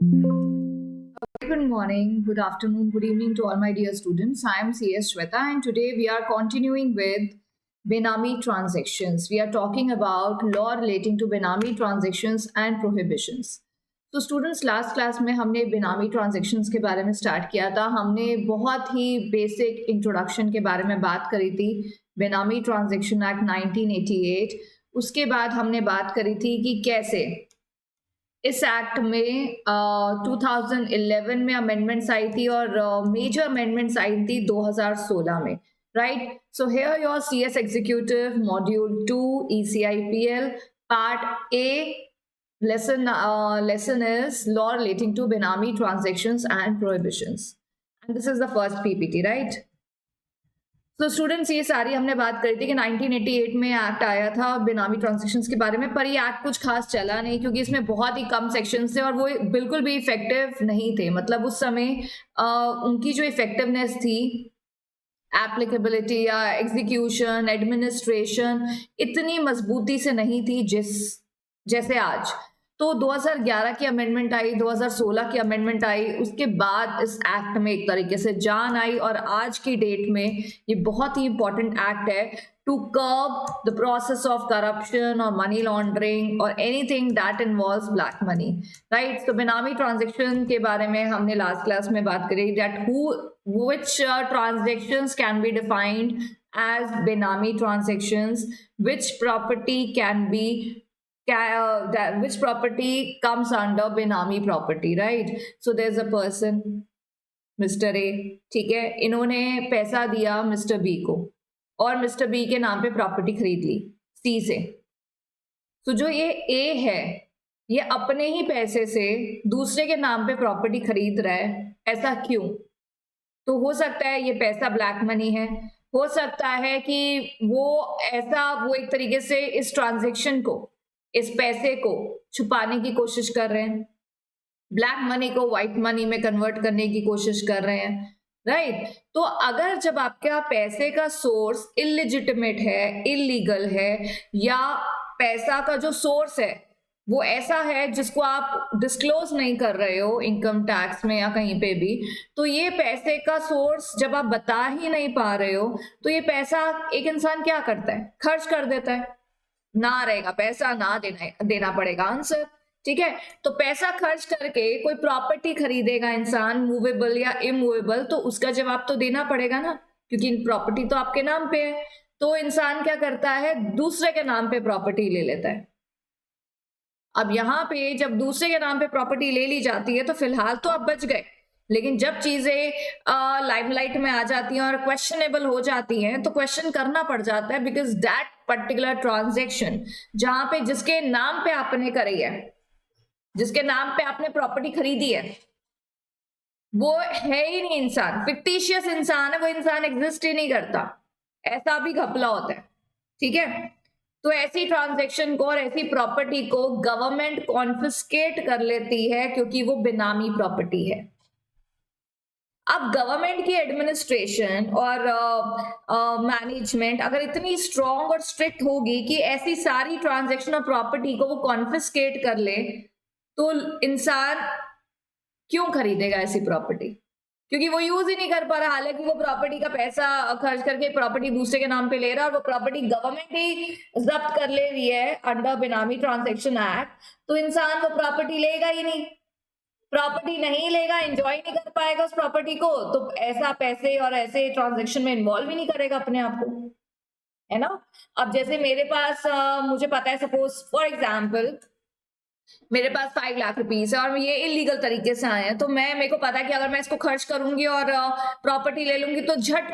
Good morning, good afternoon, good evening to all my dear students. I am CS Shweta and today we are continuing with Benami transactions. We are talking about law relating to Benami transactions and prohibitions. तो students last class में हमने बेनामी transactions के बारे में start किया था. हमने बहुत ही बेसिक इंट्रोडक्शन के बारे में बात करी थी, बेनामी ट्रांजेक्शन एक्ट 1988. उसके बाद हमने बात करी थी कि कैसे इस एक्ट में 2011 में अमेंडमेंट्स आई थी और मेजर अमेंडमेंट्स आई थी 2016 में, right. So here your CS executive module 2 ECIPL part A lesson is law relating to Benami transactions and prohibitions, and this is the first PPT, right. तो स्टूडेंट्स ये सारी हमने बात करी थी कि 1988 में एक्ट आया था बेनामी ट्रांजैक्शंस के बारे में, पर ये एक्ट कुछ खास चला नहीं क्योंकि इसमें बहुत ही कम सेक्शंस थे और वो बिल्कुल भी इफेक्टिव नहीं थे. मतलब उस समय उनकी जो इफेक्टिवनेस थी, एप्लीकेबिलिटी या एग्जीक्यूशन, एडमिनिस्ट्रेशन इतनी मजबूती से नहीं थी जैसे आज. तो 2011 की अमेंडमेंट आई, 2016 की अमेंडमेंट आई, उसके बाद इस एक्ट में एक तरीके से जान आई और आज की डेट में ये बहुत ही इंपॉर्टेंट एक्ट है to curb the process of corruption और मनी लॉन्ड्रिंग और anything that involves black money, right. तो बेनामी ट्रांजेक्शन के बारे में हमने लास्ट क्लास में बात करी that which transactions can be defined as Benami transactions, which property which property comes under Benami property, right. So there's a person Mr. A, ठीक है, इन्होंने पैसा दिया Mr. B को और Mr. B के नाम पे प्रॉपर्टी खरीद ली C से. तो जो ये A है ये अपने ही पैसे से दूसरे के नाम पे प्रॉपर्टी खरीद रहा है. ऐसा क्यों? तो हो सकता है ये पैसा ब्लैक मनी है, हो सकता है कि वो एक तरीके से इस ट्रांजेक्शन को, इस पैसे को छुपाने की कोशिश कर रहे हैं, ब्लैक मनी को व्हाइट मनी में कन्वर्ट करने की कोशिश कर रहे हैं, राइट. तो अगर जब आपका पैसे का सोर्स इलिजिटिमेट है, इलीगल है, या पैसा का जो सोर्स है वो ऐसा है जिसको आप डिस्क्लोज नहीं कर रहे हो इनकम टैक्स में या कहीं पे भी, तो ये पैसे का सोर्स जब आप बता ही नहीं पा रहे हो तो ये पैसा एक इंसान क्या करता है, खर्च कर देता है. ना रहेगा पैसा, ना देना पड़ेगा आंसर, ठीक है. तो पैसा खर्च करके कोई प्रॉपर्टी खरीदेगा इंसान, मूवेबल या इमूवेबल, तो उसका जवाब तो देना पड़ेगा ना, क्योंकि प्रॉपर्टी तो आपके नाम पे है. तो इंसान क्या करता है, दूसरे के नाम पे प्रॉपर्टी ले लेता है. अब यहाँ पे जब दूसरे के नाम पे प्रॉपर्टी ले ली जाती है तो फिलहाल तो आप बच गए, लेकिन जब चीजें लाइमलाइट में आ जाती हैं और क्वेश्चनेबल हो जाती हैं तो क्वेश्चन करना पड़ जाता है, बिकॉज दैट पर्टिकुलर ट्रांजैक्शन जहां पे जिसके नाम पे आपने करी है, जिसके नाम पे आपने प्रॉपर्टी खरीदी है, वो है ही नहीं इंसान, फिक्टिशियस इंसान है, वो इंसान एग्जिस्ट ही नहीं करता, ऐसा भी घपला होता है, ठीक है. तो ऐसी ट्रांजैक्शन को और ऐसी प्रॉपर्टी को गवर्नमेंट कॉन्फिस्केट कर लेती है क्योंकि वो बेनामी प्रॉपर्टी है. अब गवर्नमेंट की एडमिनिस्ट्रेशन और मैनेजमेंट अगर इतनी स्ट्रॉन्ग और स्ट्रिक्ट होगी कि ऐसी सारी ट्रांजैक्शन और प्रॉपर्टी को वो कॉन्फिस्केट कर ले, तो इंसान क्यों खरीदेगा ऐसी प्रॉपर्टी, क्योंकि वो यूज ही नहीं कर पा रहा. हालांकि वो प्रॉपर्टी का पैसा खर्च करके प्रॉपर्टी दूसरे के नाम पे ले रहा है और वो प्रॉपर्टी गवर्नमेंट ही जब्त कर ले रही है अंडर बेनामी ट्रांजैक्शन एक्ट, तो इंसान वो प्रॉपर्टी लेगा ही नहीं. प्रॉपर्टी नहीं लेगा, एंजॉय नहीं कर पाएगा उस प्रॉपर्टी को, तो ऐसा पैसे और ऐसे ट्रांजैक्शन में इन्वॉल्व ही नहीं करेगा अपने आप को, है ना. अब जैसे मेरे पास मुझे पता है, सपोज फॉर एग्जाम्पल मेरे पास 5 लाख रुपीस है और ये इलीगल तरीके से आए हैं, तो मेरे को पता है कि अगर मैं इसको खर्च करूंगी और प्रॉपर्टी ले लूंगी तो झट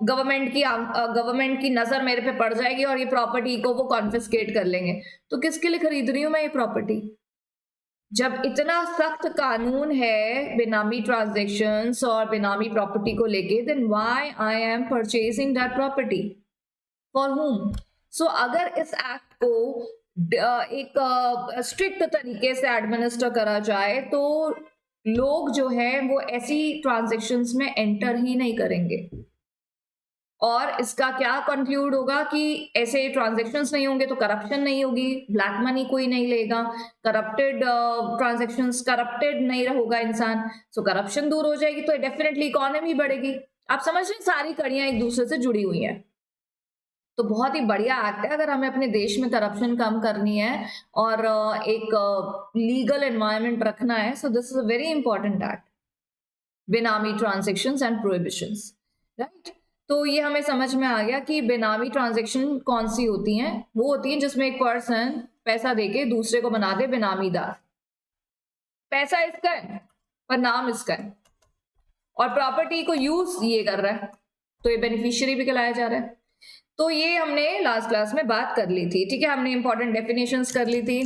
गवर्नमेंट की नजर मेरे पे पड़ जाएगी और ये प्रॉपर्टी को वो कॉन्फिस्केट कर लेंगे. तो किसके लिए खरीद रही हूँ मैं ये प्रॉपर्टी? जब इतना सख्त कानून है बेनामी ट्रांजैक्शंस और बेनामी प्रॉपर्टी को लेके, then why I am purchasing that property, for whom? So अगर इस एक्ट को एक स्ट्रिक्ट तरीके से एडमिनिस्टर करा जाए तो लोग जो है वो ऐसी ट्रांजैक्शंस में एंटर ही नहीं करेंगे. और इसका क्या कंक्लूड होगा कि ऐसे ट्रांजैक्शंस नहीं होंगे तो करप्शन नहीं होगी, ब्लैक मनी कोई नहीं लेगा, करप्टेड ट्रांजैक्शंस, करप्टेड नहीं होगा इंसान, सो करप्शन दूर हो जाएगी तो डेफिनेटली इकोनॉमी बढ़ेगी। आप समझ रहे हैं, सारी कड़ियां एक दूसरे से जुड़ी हुई हैं। तो बहुत ही बढ़िया एक्ट है अगर हमें अपने देश में करप्शन कम करनी है और एक लीगल एनवायरनमेंट रखना है। So this is a very important act, बेनामी ट्रांजैक्शंस एंड प्रोहिबिशंस, राइट। तो ये हमें समझ में आ गया कि बेनामी ट्रांजैक्शन कौन सी होती हैं। वो होती हैं जिसमें एक पर्सन पैसा देके दूसरे को बना दे बेनामीदार। पैसा इसका है पर नाम इसका है और प्रॉपर्टी को यूज ये कर रहा है, तो ये बेनिफिशियरी भी कहलाया जा रहा है। तो ये हमने लास्ट क्लास में बात कर ली थी, ठीक है। हमने इंपॉर्टेंट डेफिनेशंस कर ली थी।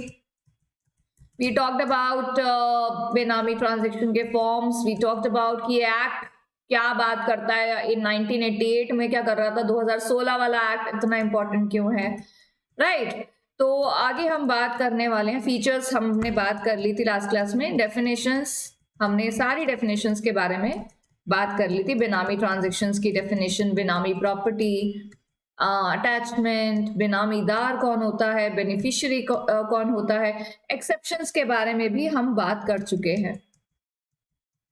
वी टॉक्ड अबाउट बेनामी ट्रांजैक्शन के फॉर्म्स, वी टॉक्ड अबाउट कि एक्ट क्या बात करता है, इन 1988 में क्या कर रहा था, 2016 वाला एक्ट इतना इंपॉर्टेंट क्यों है, राइट। तो आगे हम बात करने वाले हैं, फीचर्स हमने बात कर ली थी लास्ट क्लास में, डेफिनेशंस हमने सारी डेफिनेशंस के बारे में बात कर ली थी। बेनामी ट्रांजैक्शंस की डेफिनेशन, बेनामी प्रॉपर्टी, अटैचमेंट, बेनामीदार कौन होता है, बेनिफिशियरी कौन होता है, एक्सेप्शंस के बारे में भी हम बात कर चुके हैं।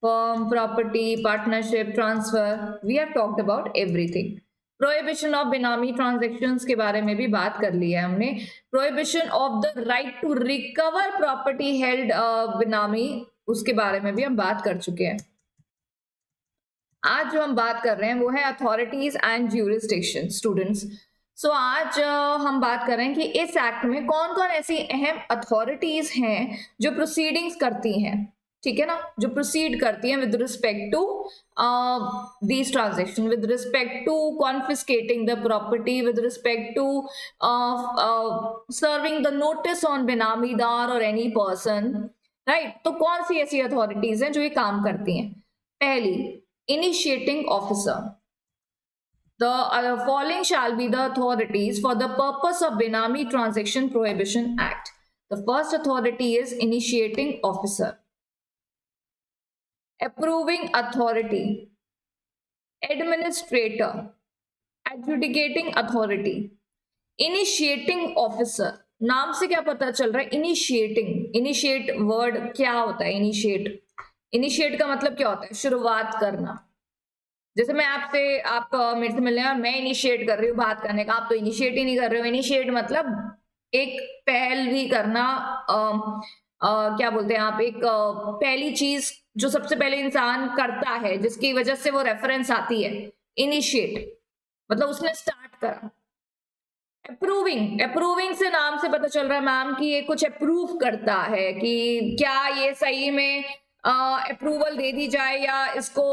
Firm, property, partnership, transfer, we have talked about everything. Prohibition of benami transactions के बारे में भी बात कर ली है हमने। Prohibition of the right to recover property held benami, उसके बारे में भी हम बात कर चुके हैं। आज जो हम बात कर रहे हैं वो है अथॉरिटीज एंड ज्यूरिसडिक्शन स्टूडेंट्स। सो आज हम बात कर रहे हैं कि इस एक्ट में कौन कौन ऐसी अहम अथॉरिटीज हैं जो प्रोसीडिंग्स करती हैं, ठीक है ना, जो प्रोसीड करती हैं with respect to these transaction, with respect to confiscating the property, with respect to serving the notice on benamidar और एनी पर्सन, राइट। तो कौन सी ऐसी अथॉरिटीज हैं जो ये काम करती हैं? पहली, initiating officer. The following shall be the authorities for the purpose of Benami Transaction Prohibition Act. The first authority is initiating officer. Approving authority, administrator, adjudicating authority, initiating officer. नाम से क्या पता चल रहा है? इनिशिएटिंग, इनिशिएट वर्ड क्या होता है? इनिशिएट, इनिशिएट का मतलब क्या होता है? शुरुआत करना। जैसे मैं आपसे, आप मेरे से मिलने और मैं इनिशिएट कर रही हूँ बात करने का, आप तो इनिशिएट ही नहीं कर रहे हो। इनिशिएट मतलब एक पहल भी करना, क्या बोलते हैं आप, एक पहली चीज जो सबसे पहले इंसान करता है जिसकी वजह से वो रेफरेंस आती है, इनिशिएट मतलब उसने स्टार्ट करा। अप्रूविंग, अप्रूविंग से नाम से पता चल रहा है मैम कि ये कुछ अप्रूव करता है कि क्या ये सही में अप्रूवल दे दी जाए या इसको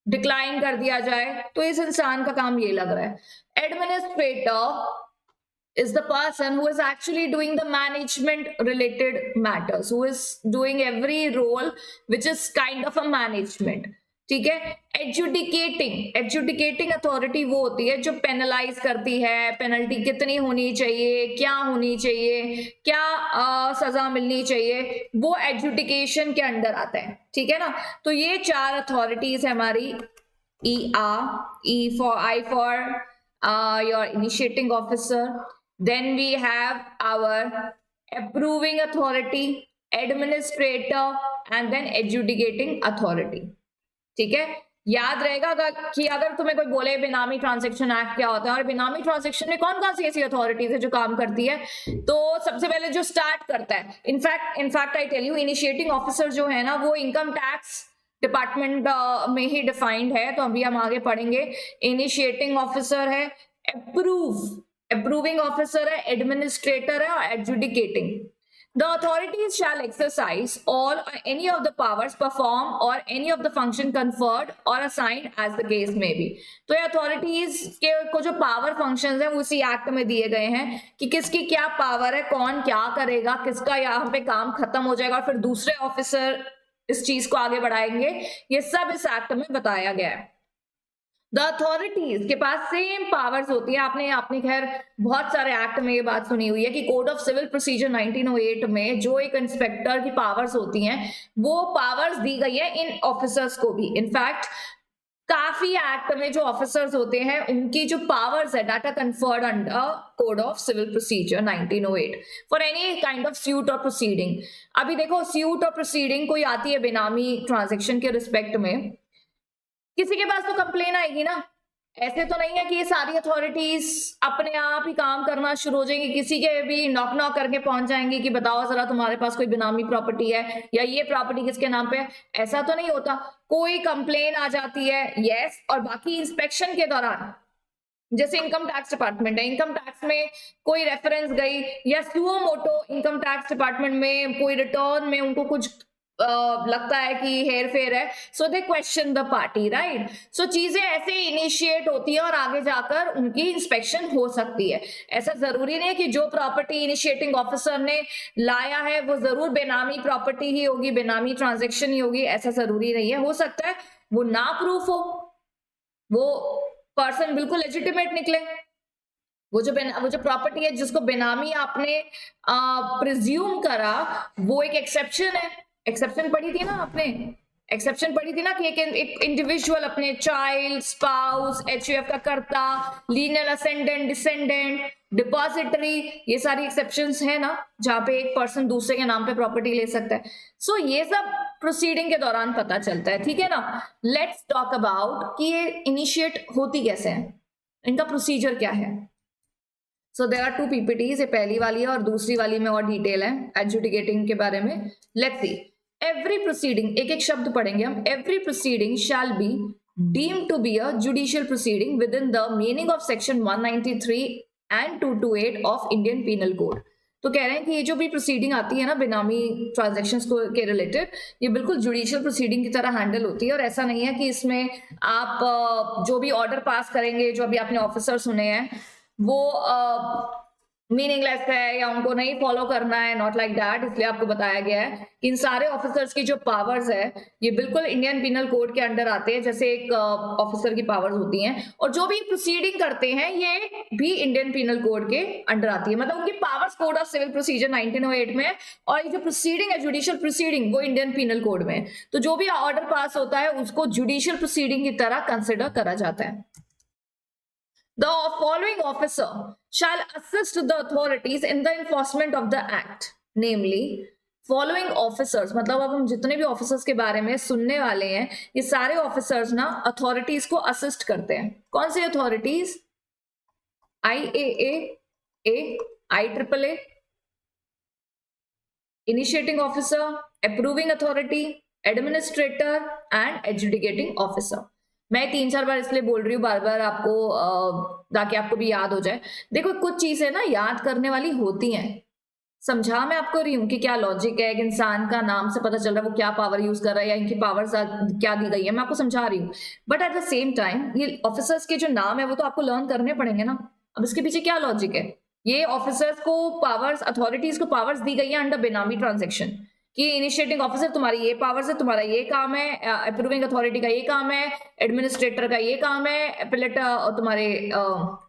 डिक्लाइन कर दिया जाए, तो इस इंसान का काम ये लग रहा है। Administrator is the person who is actually doing the management related matters, who is doing every role which is kind of a management, ठीक है। एडजुडिकेटिंग, एडजुडिकेटिंग अथॉरिटी वो होती है जो पेनलाइज करती है, पेनल्टी कितनी होनी चाहिए, क्या होनी चाहिए, क्या सजा मिलनी चाहिए, वो एडजुडिकेशन के अंडर आता है, ठीक है ना। तो ये चार अथॉरिटीज है हमारी। I for your initiating officer, then we have our approving authority, administrator and then adjudicating authority, ठीक है। याद रहेगा कि अगर तुम्हें कोई बोले बेनामी ट्रांजैक्शन एक्ट क्या होता है और बेनामी ट्रांजैक्शन में कौन कौन सी ऐसी अथॉरिटीज है जो काम करती है, तो सबसे पहले जो स्टार्ट करता है, in fact I tell you, initiating officer जो है ना वो इनकम टैक्स डिपार्टमेंट में ही डिफाइंड है, तो अभी हम आगे पढ़ेंगे। इनिशिएटिंग ऑफिसर है, अप्रूविंग ऑफिसर है, एडमिनिस्ट्रेटर है और adjudicating. The authorities shall exercise all or any of the powers, perform or any of the function conferred or assigned as the case may be. तो ये authorities के को जो power functions हैं उसी एक्ट में दिए गए हैं कि किसकी क्या पावर है, कौन क्या करेगा, किसका यहाँ पे काम खत्म हो जाएगा और फिर दूसरे ऑफिसर इस चीज को आगे बढ़ाएंगे, ये सब इस एक्ट में बताया गया है। द अथॉरिटीज के पास सेम पावर्स होती है। आपने खैर बहुत सारे एक्ट में ये बात सुनी हुई है कि कोड ऑफ सिविल प्रोसीजर 1908 में जो एक इंस्पेक्टर की पावर्स होती हैं वो पावर्स दी गई है इन ऑफिसर्स को भी। इनफैक्ट काफी एक्ट में जो ऑफिसर्स होते हैं उनकी जो पावर्स है data conferred under code of civil procedure 1908 for any kind of suit और प्रोसीडिंग। अभी देखो सूट और प्रोसीडिंग कोई आती है बेनामी ट्रांजैक्शन के रिस्पेक्ट में, किसी के पास तो कंप्लेन आएगी ना। ऐसे तो नहीं है कि ये सारी अथॉरिटीज अपने आप ही काम करना शुरू हो जाएंगी, किसी के भी नॉक नॉक करके पहुंच जाएंगे कि बताओ जरा तुम्हारे पास कोई बेनामी प्रॉपर्टी है या ये प्रॉपर्टी किसके नाम पे है। ऐसा तो नहीं होता, कोई कंप्लेन आ जाती है यस, और बाकी इंस्पेक्शन के दौरान जैसे इनकम टैक्स डिपार्टमेंट है, इनकम टैक्स में कोई रेफरेंस गई या suo motu income tax department में कोई रिटर्न में उनको कुछ लगता है कि हेर फेर है, सो दे क्वेश्चन द पार्टी, राइट। सो चीजें ऐसे इनिशिएट होती है और आगे जाकर उनकी इंस्पेक्शन हो सकती है। ऐसा जरूरी नहीं है कि जो प्रॉपर्टी इनिशिएटिंग ऑफिसर ने लाया है वो जरूर बेनामी प्रॉपर्टी ही होगी, बेनामी ट्रांजैक्शन ही होगी, ऐसा जरूरी नहीं है। हो सकता है वो ना प्रूफ हो, वो पर्सन बिल्कुल लेजिटिमेट निकले, वो जो प्रॉपर्टी है जिसको बेनामी आपने प्रिज्यूम करा वो एक एक्सेप्शन है। एक्सेप्शन पढ़ी थी ना आपने, एक्सेप्शन पढ़ी थी ना कि एक इंडिविजुअल अपने चाइल्ड, स्पाउस, एचयूएफ का कर्ता, लीनियर असेंडेंट, डिसेंडेंट, डिपॉजिटरी, ये सारी एक्सेप्शंस है ना जहां पे एक पर्सन दूसरे के नाम पे प्रॉपर्टी ले सकता है। सो ये सब प्रोसीडिंग के दौरान पता चलता है, ठीक है ना। लेट्स टॉक अबाउट कि ये इनिशिएट होती कैसे है, इनका प्रोसीजर क्या है। सो देयर आर 2 PPTs, ये पहली वाली है और दूसरी वाली में और डिटेल है एडजुडिकेटिंग के बारे में। लेट्स सी, एवरी प्रोसीडिंग, एक एक शब्द पढ़ेंगे हम। Every proceeding shall be deemed to be a judicial proceeding within the meaning of section 193 and 228 of Indian penal code. तो कह रहे हैं कि ये जो भी प्रोसीडिंग आती है ना बेनामी ट्रांजैक्शंस को के रिलेटेड, ये बिल्कुल जुडिशियल प्रोसीडिंग की तरह हैंडल होती है। और ऐसा नहीं है कि इसमें आप जो भी ऑर्डर पास करेंगे, जो अभी आपने ऑफिसर सुने हैं वो मीनिंगलेस है या उनको नहीं फॉलो करना है, नॉट लाइक दैट। इसलिए आपको बताया गया है कि इन सारे ऑफिसर्स की जो पावर्स है ये बिल्कुल इंडियन पिनल कोड के अंडर आते हैं, जैसे एक ऑफिसर की पावर्स होती हैं, और जो भी प्रोसीडिंग करते हैं ये भी इंडियन पिनल कोड के अंडर आती है। मतलब उनकी powers code of civil procedure 1908 में है और ये जो प्रोसीडिंग है जुडिशियल प्रोसीडिंग वो इंडियन पिनल कोड में है। तो जो भी ऑर्डर पास होता है उसको जुडिशियल प्रोसीडिंग की तरह कंसिडर करा जाता है। The following officer shall assist the authorities in the enforcement of the act, namely following officers, मतलब अब हम जितने भी ऑफिसर्स के बारे में सुनने वाले हैं ये सारे ऑफिसर्स ना अथॉरिटीज को असिस्ट करते हैं। कौन सी authorities? IAA, IAAA, initiating officer, approving authority, administrator and adjudicating officer. मैं 3-4 बार इसलिए बोल रही हूँ बार बार आपको ताकि आपको भी याद हो जाए। देखो कुछ चीजें ना याद करने वाली होती हैं, समझा मैं आपको रही हूँ कि क्या लॉजिक है। एक इंसान का नाम से पता चल रहा है वो क्या पावर यूज कर रहा है या इनकी पावर क्या दी गई है, मैं आपको समझा रही हूँ। But at the same time ये ऑफिसर्स के जो नाम है वो तो आपको लर्न करने पड़ेंगे ना। अब इसके पीछे क्या लॉजिक है? ये ऑफिसर्स को पावर्स, अथॉरिटीज को पावर्स दी गई है अंडर बेनामी ट्रांजेक्शन कि इनिशिएटिंग ऑफिसर तुम्हारी ये पावर्स है, तुम्हारा ये काम है, अप्रूविंग अथॉरिटी का ये काम है, एडमिनिस्ट्रेटर का ये काम है, एपिलेट तुम्हारे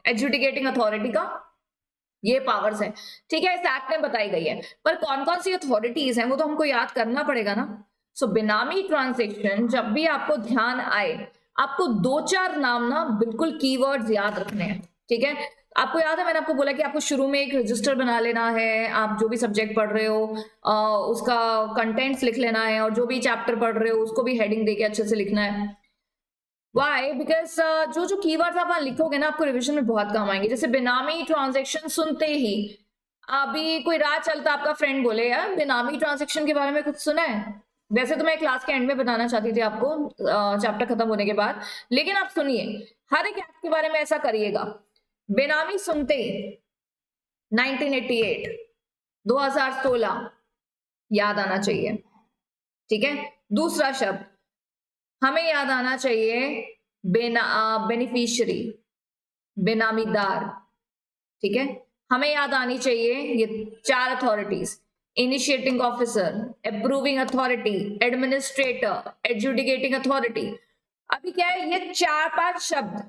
एडजुडिकेटिंग अथॉरिटी का ये पावर्स है, ठीक है। इस एक्ट में बताई गई है, पर कौन कौन सी अथॉरिटीज हैं वो तो हमको याद करना पड़ेगा ना। सो बेनामी ट्रांजेक्शन जब भी आपको ध्यान आए आपको 2-4 नाम ना बिल्कुल कीवर्ड्स याद रखने हैं, ठीक है। आपको याद है मैंने आपको बोला कि आपको शुरू में एक रजिस्टर बना लेना है, आप जो भी सब्जेक्ट पढ़ रहे हो उसका कंटेंट्स लिख लेना है और जो भी चैप्टर पढ़ रहे हो उसको भी हेडिंग देके अच्छे से लिखना है। वाई? बिकॉज जो जो कीवर्ड्स आप वहां लिखोगे ना आपको रिविजन में बहुत काम आएंगे। जैसे बेनामी ट्रांजेक्शन सुनते ही अभी कोई राह चलता आपका फ्रेंड बोले यार बेनामी ट्रांजेक्शन के बारे में कुछ सुना है। वैसे तो मैं क्लास के एंड में बताना चाहती थी आपको चैप्टर खत्म होने के बाद, लेकिन आप सुनिए हर एक एक्ट के बारे में ऐसा करिएगा। बेनामी सुनते 1988, 2016 याद आना चाहिए, ठीक है। दूसरा शब्द हमें याद आना चाहिए बेनिफिशियरी, बेनामीदार, ठीक है। हमें याद आनी चाहिए ये 4 authorities, initiating officer, approving authority, administrator, adjudicating authority. अभी क्या है, ये 4-5 शब्द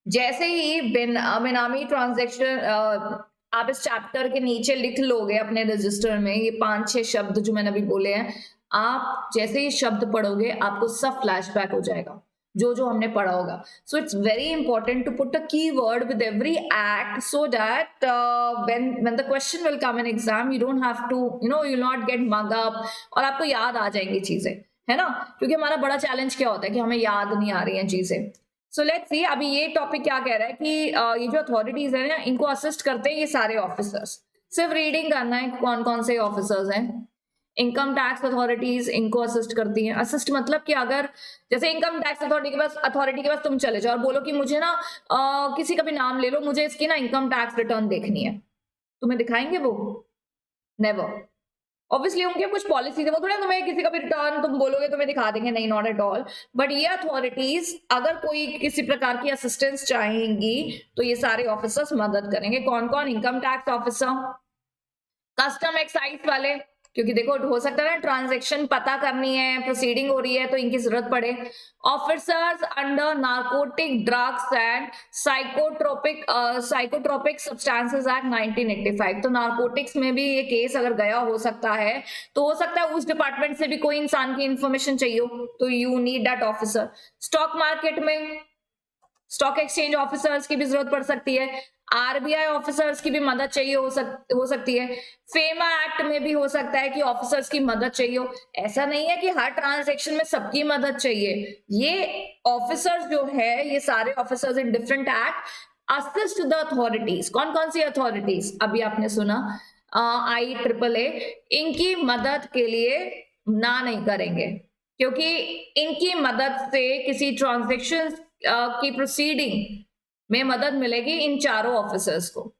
जैसे ही बेनामी ट्रांजैक्शन आप इस चैप्टर के नीचे लिख लोगे अपने रजिस्टर में, ये 5-6 शब्द जो मैंने अभी बोले हैं, आप जैसे ही शब्द पढ़ोगे आपको सब फ्लैशबैक हो जाएगा। जो जो हमने पढ़ा होगा. So it's very important to put a keyword with every act so that when the question will come in exam, you don't have to, you'll not get mug up और आपको याद आ जाएंगी चीजें, है ना. क्योंकि हमारा बड़ा चैलेंज क्या होता है कि हमें याद नहीं आ रही हैं चीजें. सो लेट्स सी अभी ये टॉपिक क्या कह रहा है कि ये जो अथॉरिटीज है ना, इनको असिस्ट करते हैं ये सारे ऑफिसर्स. सिर्फ रीडिंग करना है कौन कौन से ऑफिसर्स हैं. इनकम टैक्स अथॉरिटीज इनको असिस्ट करती हैं. असिस्ट मतलब कि अगर जैसे इनकम टैक्स अथॉरिटी के पास तुम चले जाओ और बोलो कि मुझे ना किसी का भी नाम ले लो, मुझे इसकी ना इनकम टैक्स रिटर्न देखनी है, तुम्हें दिखाएंगे वो? नेवर. ऑब्वियसली उनके कुछ पॉलिसीज है, वो थोड़ा तुम्हें किसी का भी रिटर्न तुम बोलोगे तुम्हें दिखा देंगे, नहीं, नॉट एट ऑल. बट ये अथॉरिटीज अगर कोई किसी प्रकार की असिस्टेंस चाहेंगी तो ये सारे ऑफिसर्स मदद करेंगे. कौन कौन? Income tax officer, custom excise वाले, क्योंकि देखो हो सकता है ना ट्रांजैक्शन पता करनी है, प्रोसीडिंग हो रही है तो इनकी जरूरत पड़े. Officers under narcotic drugs and psychotropic substances act 1985. तो नार्कोटिक्स में भी ये केस अगर गया हो सकता है, तो हो सकता है उस डिपार्टमेंट से भी कोई इंसान की इंफॉर्मेशन चाहिए हो, तो you need that officer. Stock market में स्टॉक एक्सचेंज ऑफिसर्स की भी जरूरत पड़ सकती है. आरबीआई ऑफिसर्स की भी मदद चाहिए हो सकती है. फेमा एक्ट में भी हो सकता है कि ऑफिसर्स की मदद चाहिए हो. ऐसा नहीं है कि हर ट्रांजैक्शन में सबकी मदद चाहिए. ये ऑफिसर्स जो है, ये सारे officers in different act assist the authorities. कौन कौन सी अथॉरिटीज? अभी आपने सुना IAAA. इनकी मदद के लिए ना नहीं करेंगे, क्योंकि इनकी मदद से किसी ट्रांजैक्शन की प्रोसीडिंग में मदद मिलेगी इन चारों ऑफिसर्स को.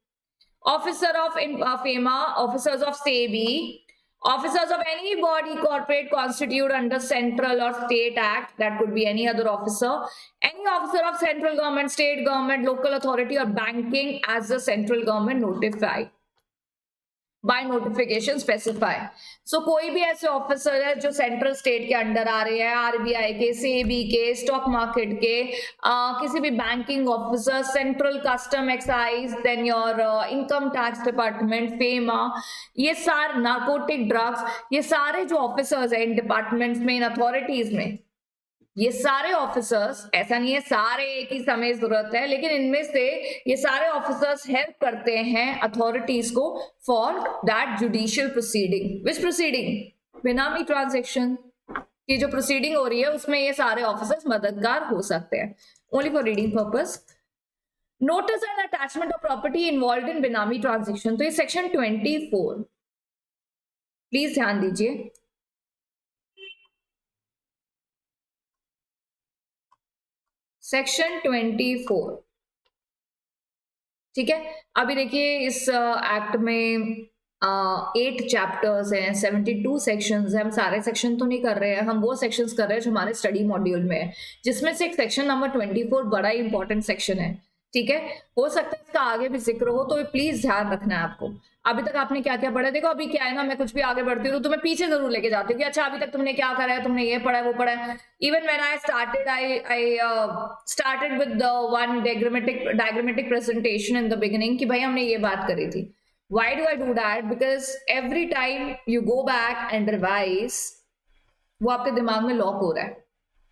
Officer of FEMA, officers of SEBI, officers of any body corporate constitute under central और state act, that could be any other officer, any officer of central government, state government, local authority और banking as the central government notify by notification specify. So कोई भी ऐसे officer है जो central state के under आ रहे हैं, आरबीआई के, सेबी के, स्टॉक मार्केट के, किसी भी banking officer, central custom excise, then your income tax department, FEMA, ये सारे नार्कोटिक ड्रग्स, ये सारे जो ऑफिसर्स हैं इन डिपार्टमेंट्स में, इन अथॉरिटीज में, ये सारे ऑफिसर्स, ऐसा नहीं है सारे एक ही समय जरूरत है, लेकिन इनमें से ये सारे ऑफिसर्स हेल्प करते हैं अथॉरिटीज को for that judicial proceeding. Which proceeding? बेनामी ट्रांजैक्शन की जो प्रोसीडिंग हो रही है उसमें ये सारे ऑफिसर्स मददगार हो सकते हैं. Only for reading purpose. Notice and attachment of property involve in benami transaction. तो ये सेक्शन 24, प्लीज ध्यान दीजिए. सेक्शन 24, ठीक है. अभी देखिए इस एक्ट में 8 चैप्टर्स हैं, 72 सेक्शंस हैं. हम सारे सेक्शन तो नहीं कर रहे हैं, हम वो सेक्शंस कर रहे हैं जो हमारे स्टडी मॉड्यूल में है, जिसमें से एक सेक्शन नंबर 24 बड़ा ही इंपॉर्टेंट सेक्शन है. ठीक है, हो सकता है इसका आगे भी जिक्र हो, तो प्लीज ध्यान रखना है आपको. अभी तक आपने क्या क्या पढ़ा? देखो अभी क्या है ना, मैं कुछ भी आगे बढ़ती हूँ तो तुम्हें पीछे जरूर लेके जाती हूँ कि अच्छा अभी तक तुमने क्या करा है, तुमने ये पढ़ा है, वो पढ़ा है. Even when I started, I started with one diagrammatic presentation in the beginning कि भाई हमने ये बात करी थी. Why do I do that? Because every time you go back and revise, वो आपके दिमाग में लॉक हो रहा है.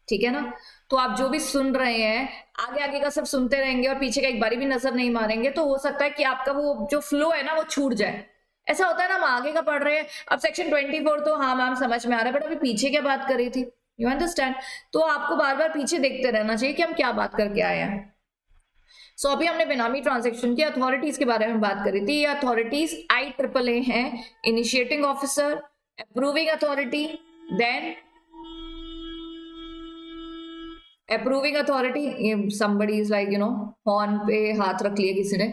ठीक है ना. तो आप जो भी सुन रहे हैं आगे आगे का सब सुनते रहेंगे और पीछे का एक बारी भी नजर नहीं मारेंगे, तो हो सकता है कि आपका वो जो फ्लो है ना वो छूट जाए. ऐसा होता है ना, हम आगे का पढ़ रहे हैं, अब सेक्शन 24 तो हाँ मैम समझ में आ रहा है, बट अभी पीछे क्या बात कर रही थी, यू अंडरस्टैंड. तो आपको बार बार पीछे देखते रहना चाहिए कि हम क्या बात करके आए हैं. सो अभी हमने बेनामी ट्रांजैक्शन की अथॉरिटीज के बारे में बात करी थी. ये अथॉरिटीज IAAA हैं: initiating officer, approving authority, then approving authority, somebody is like horn पे हाथ रख लिया किसी ने.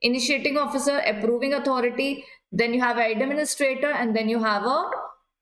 Initiating officer, approving authority, then you have administrator and then you have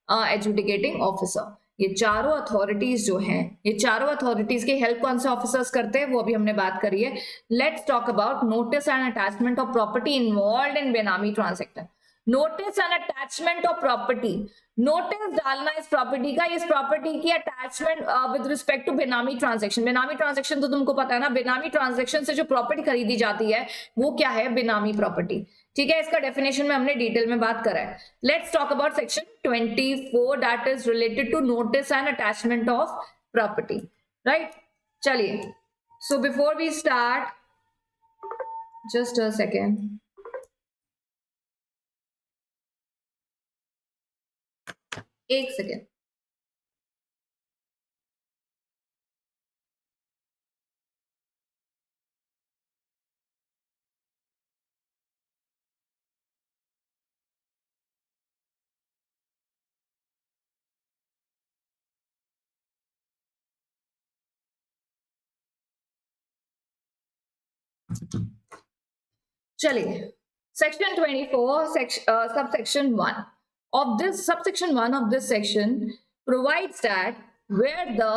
adjudicating officer. ये चारों अथॉरिटीज जो हैं, ये चारों अथॉरिटीज की हेल्प कौन से ऑफिसर्स करते हैं वो अभी हमने बात करी है. Let's talk about notice and attachment of property involved in benami transaction. Notice and attachment of property, notice डालना इस प्रॉपर्टी का, इस प्रॉपर्टी की attachment with respect to benami transaction. Benami transaction तो तुमको पता है ना, बेनामी ट्रांजैक्शन से जो प्रॉपर्टी खरीदी जाती है वो क्या है? बेनामी प्रॉपर्टी. ठीक है, इसका डेफिनेशन में हमने डिटेल में बात करा है. Let's talk about section 24 that is related to notice and attachment of property. Right. चलिए, so before we start, just a second, एक सेकेंड. चलिए, section 24 subsection 1 of this section provides that where the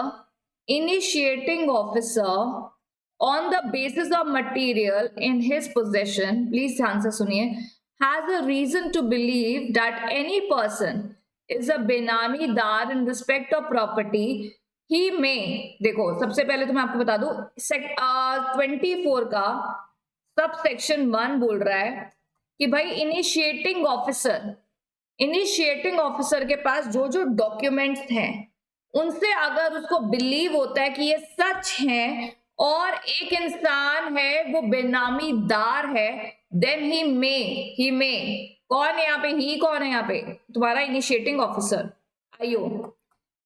initiating officer on the basis of material in his possession, please ध्यान से सुनिए, has a reason to believe that any person is a benami dar in respect of property, he may, देखो सबसे पहले तो मैं आपको बता दूं 24 का सब सेक्शन 1 बोल रहा है कि भाई इनिशिएटिंग ऑफिसर के पास जो जो डॉक्यूमेंट्स हैं उनसे अगर उसको बिलीव होता है कि ये सच है और एक इंसान है वो बेनामीदार है, देन ही मे कौन है यहाँ पे, ही कौन है यहाँ पे, तुम्हारा initiating officer, IO,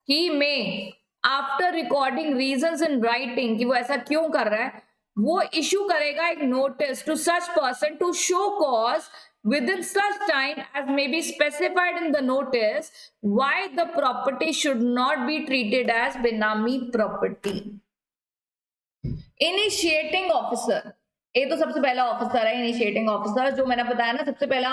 he may after recording reasons in writing कि वो ऐसा क्यों कर रहा है, वो इश्यू करेगा एक notice to such person to show cause within such time as may be specified in the notice why the property should not be treated as benami property. Initiating officer, ये तो सबसे पहला ऑफिसर है initiating officer, जो मैंने बताया ना सबसे पहला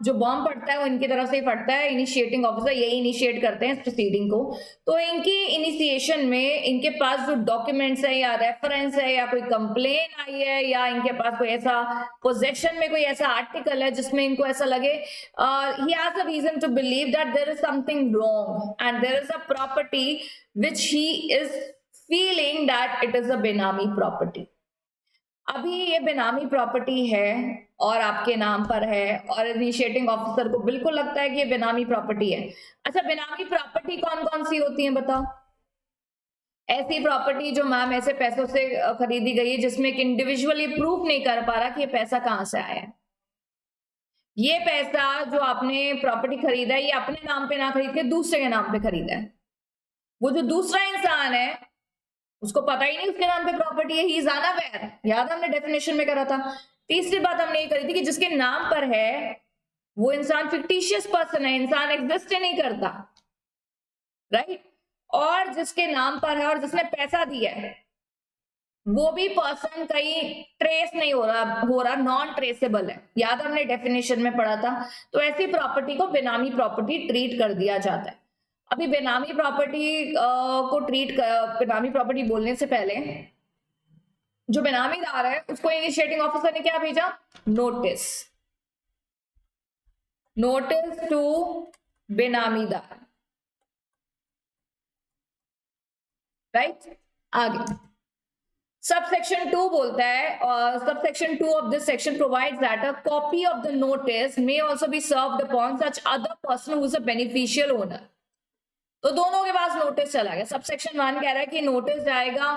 जो बॉम्ब फटता है वो इनकी तरफ से ही फटता है. इनिशिएटिंग ऑफिसर यही इनिशिएट करते हैं इस प्रोसीडिंग को. तो इनकी इनिशिएशन में इनके पास जो डॉक्यूमेंट्स है या रेफरेंस है या कोई कंप्लेन आई है या इनके पास कोई ऐसा पोजेशन में कोई ऐसा आर्टिकल है जिसमें इनको ऐसा लगे he has a reason to believe that there is something wrong and there is a property which he is feeling that it is a benami property. अभी ये बेनामी प्रॉपर्टी है और आपके नाम पर है और इनिशिएटिंग ऑफिसर को बिल्कुल लगता है कि ये बेनामी प्रॉपर्टी है. अच्छा, बेनामी प्रॉपर्टी कौन कौन सी होती है बताओ? ऐसी प्रॉपर्टी जो मैम ऐसे पैसों से खरीदी गई है जिसमें एक इंडिविजुअली प्रूफ नहीं कर पा रहा कि ये पैसा कहां से आया है. ये पैसा जो आपने प्रॉपर्टी खरीदा है ये अपने नाम पे ना खरीद के दूसरे के नाम पे खरीदा है. वो जो दूसरा इंसान है उसको पता ही नहीं उसके नाम पे प्रॉपर्टी है, ही इज अनअवेयर. याद हमने डेफिनेशन में करा था. तीसरी बात हमने ये करी थी कि जिसके नाम पर है वो इंसान फिक्टिशियस पर्सन है, इंसान एग्जिस्ट ही नहीं करता, राइट. और जिसके नाम पर है और जिसने पैसा दिया है वो भी पर्सन कहीं ट्रेस नहीं हो रहा नॉन ट्रेसेबल है. याद हमने डेफिनेशन में पढ़ा था. तो ऐसी प्रॉपर्टी को बेनामी प्रॉपर्टी ट्रीट कर दिया जाता है. अभी बेनामी प्रॉपर्टी को बेनामी प्रॉपर्टी बोलने से पहले जो बेनामीदार है उसको इनिशिएटिंग ऑफिसर ने क्या भेजा? Notice to benamidar, right. आगे सबसेक्शन 2 बोलता है और subsection 2 of this section provides that a copy of the notice may also be served upon such other person who is a beneficial owner. तो दोनों के पास नोटिस चला गया. सबसेक्शन 1 कह रहा है कि नोटिस जाएगा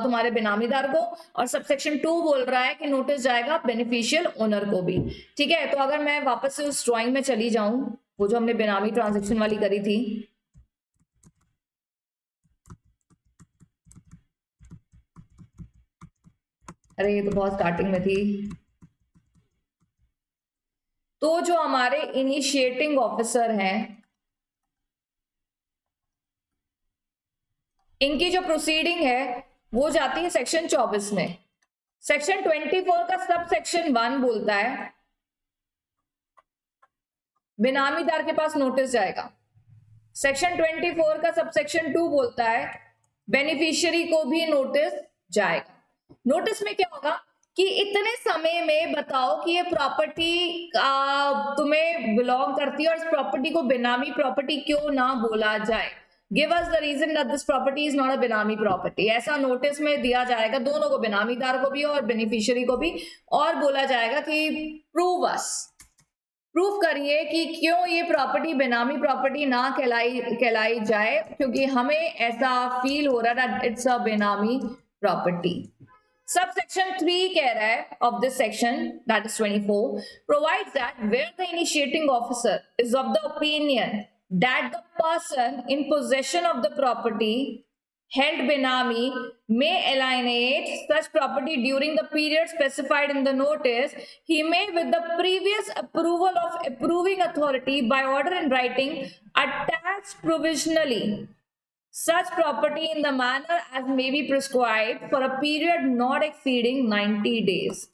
तुम्हारे बेनामीदार को और सबसेक्शन 2 बोल रहा है कि नोटिस जाएगा बेनिफिशियल ओनर को भी. ठीक है, तो अगर मैं वापस से उस ड्राइंग में चली जाऊं वो जो हमने बेनामी ट्रांजेक्शन वाली करी थी, अरे ये तो बहुत स्टार्टिंग में थी. तो जो हमारे इनिशिएटिंग ऑफिसर हैं इनकी जो प्रोसीडिंग है वो जाती है सेक्शन 24 में. सेक्शन 24 का सब सेक्शन 1 बोलता है बेनामीदार के पास नोटिस जाएगा. सेक्शन 24 का सब सेक्शन 2 बोलता है बेनिफिशियरी को भी नोटिस जाएगा. नोटिस में क्या होगा कि इतने समय में बताओ कि ये प्रॉपर्टी तुम्हें बिलोंग करती है और इस प्रॉपर्टी को बेनामी प्रॉपर्टी क्यों ना बोला जाए. Give us the reason that this property is not a benami property. ऐसा नोटिस में दिया जाएगा दोनों को, बेनामीदार को भी और बेनिफिशियरी को भी, और बोला जाएगा कि प्रूफ करिए कि क्यों ये प्रॉपर्टी बेनामी प्रॉपर्टी ना कहलाई जाए, क्योंकि हमें ऐसा फील हो रहा है it's a benami property. Sub section 3 कह रहा है of this section, that is 24, provides that where the initiating officer is of the opinion that the person in possession of the property held benami may alienate such property during the period specified in the notice, he may, with the previous approval of approving authority by order in writing, attach provisionally such property in the manner as may be prescribed for a period not exceeding 90 days.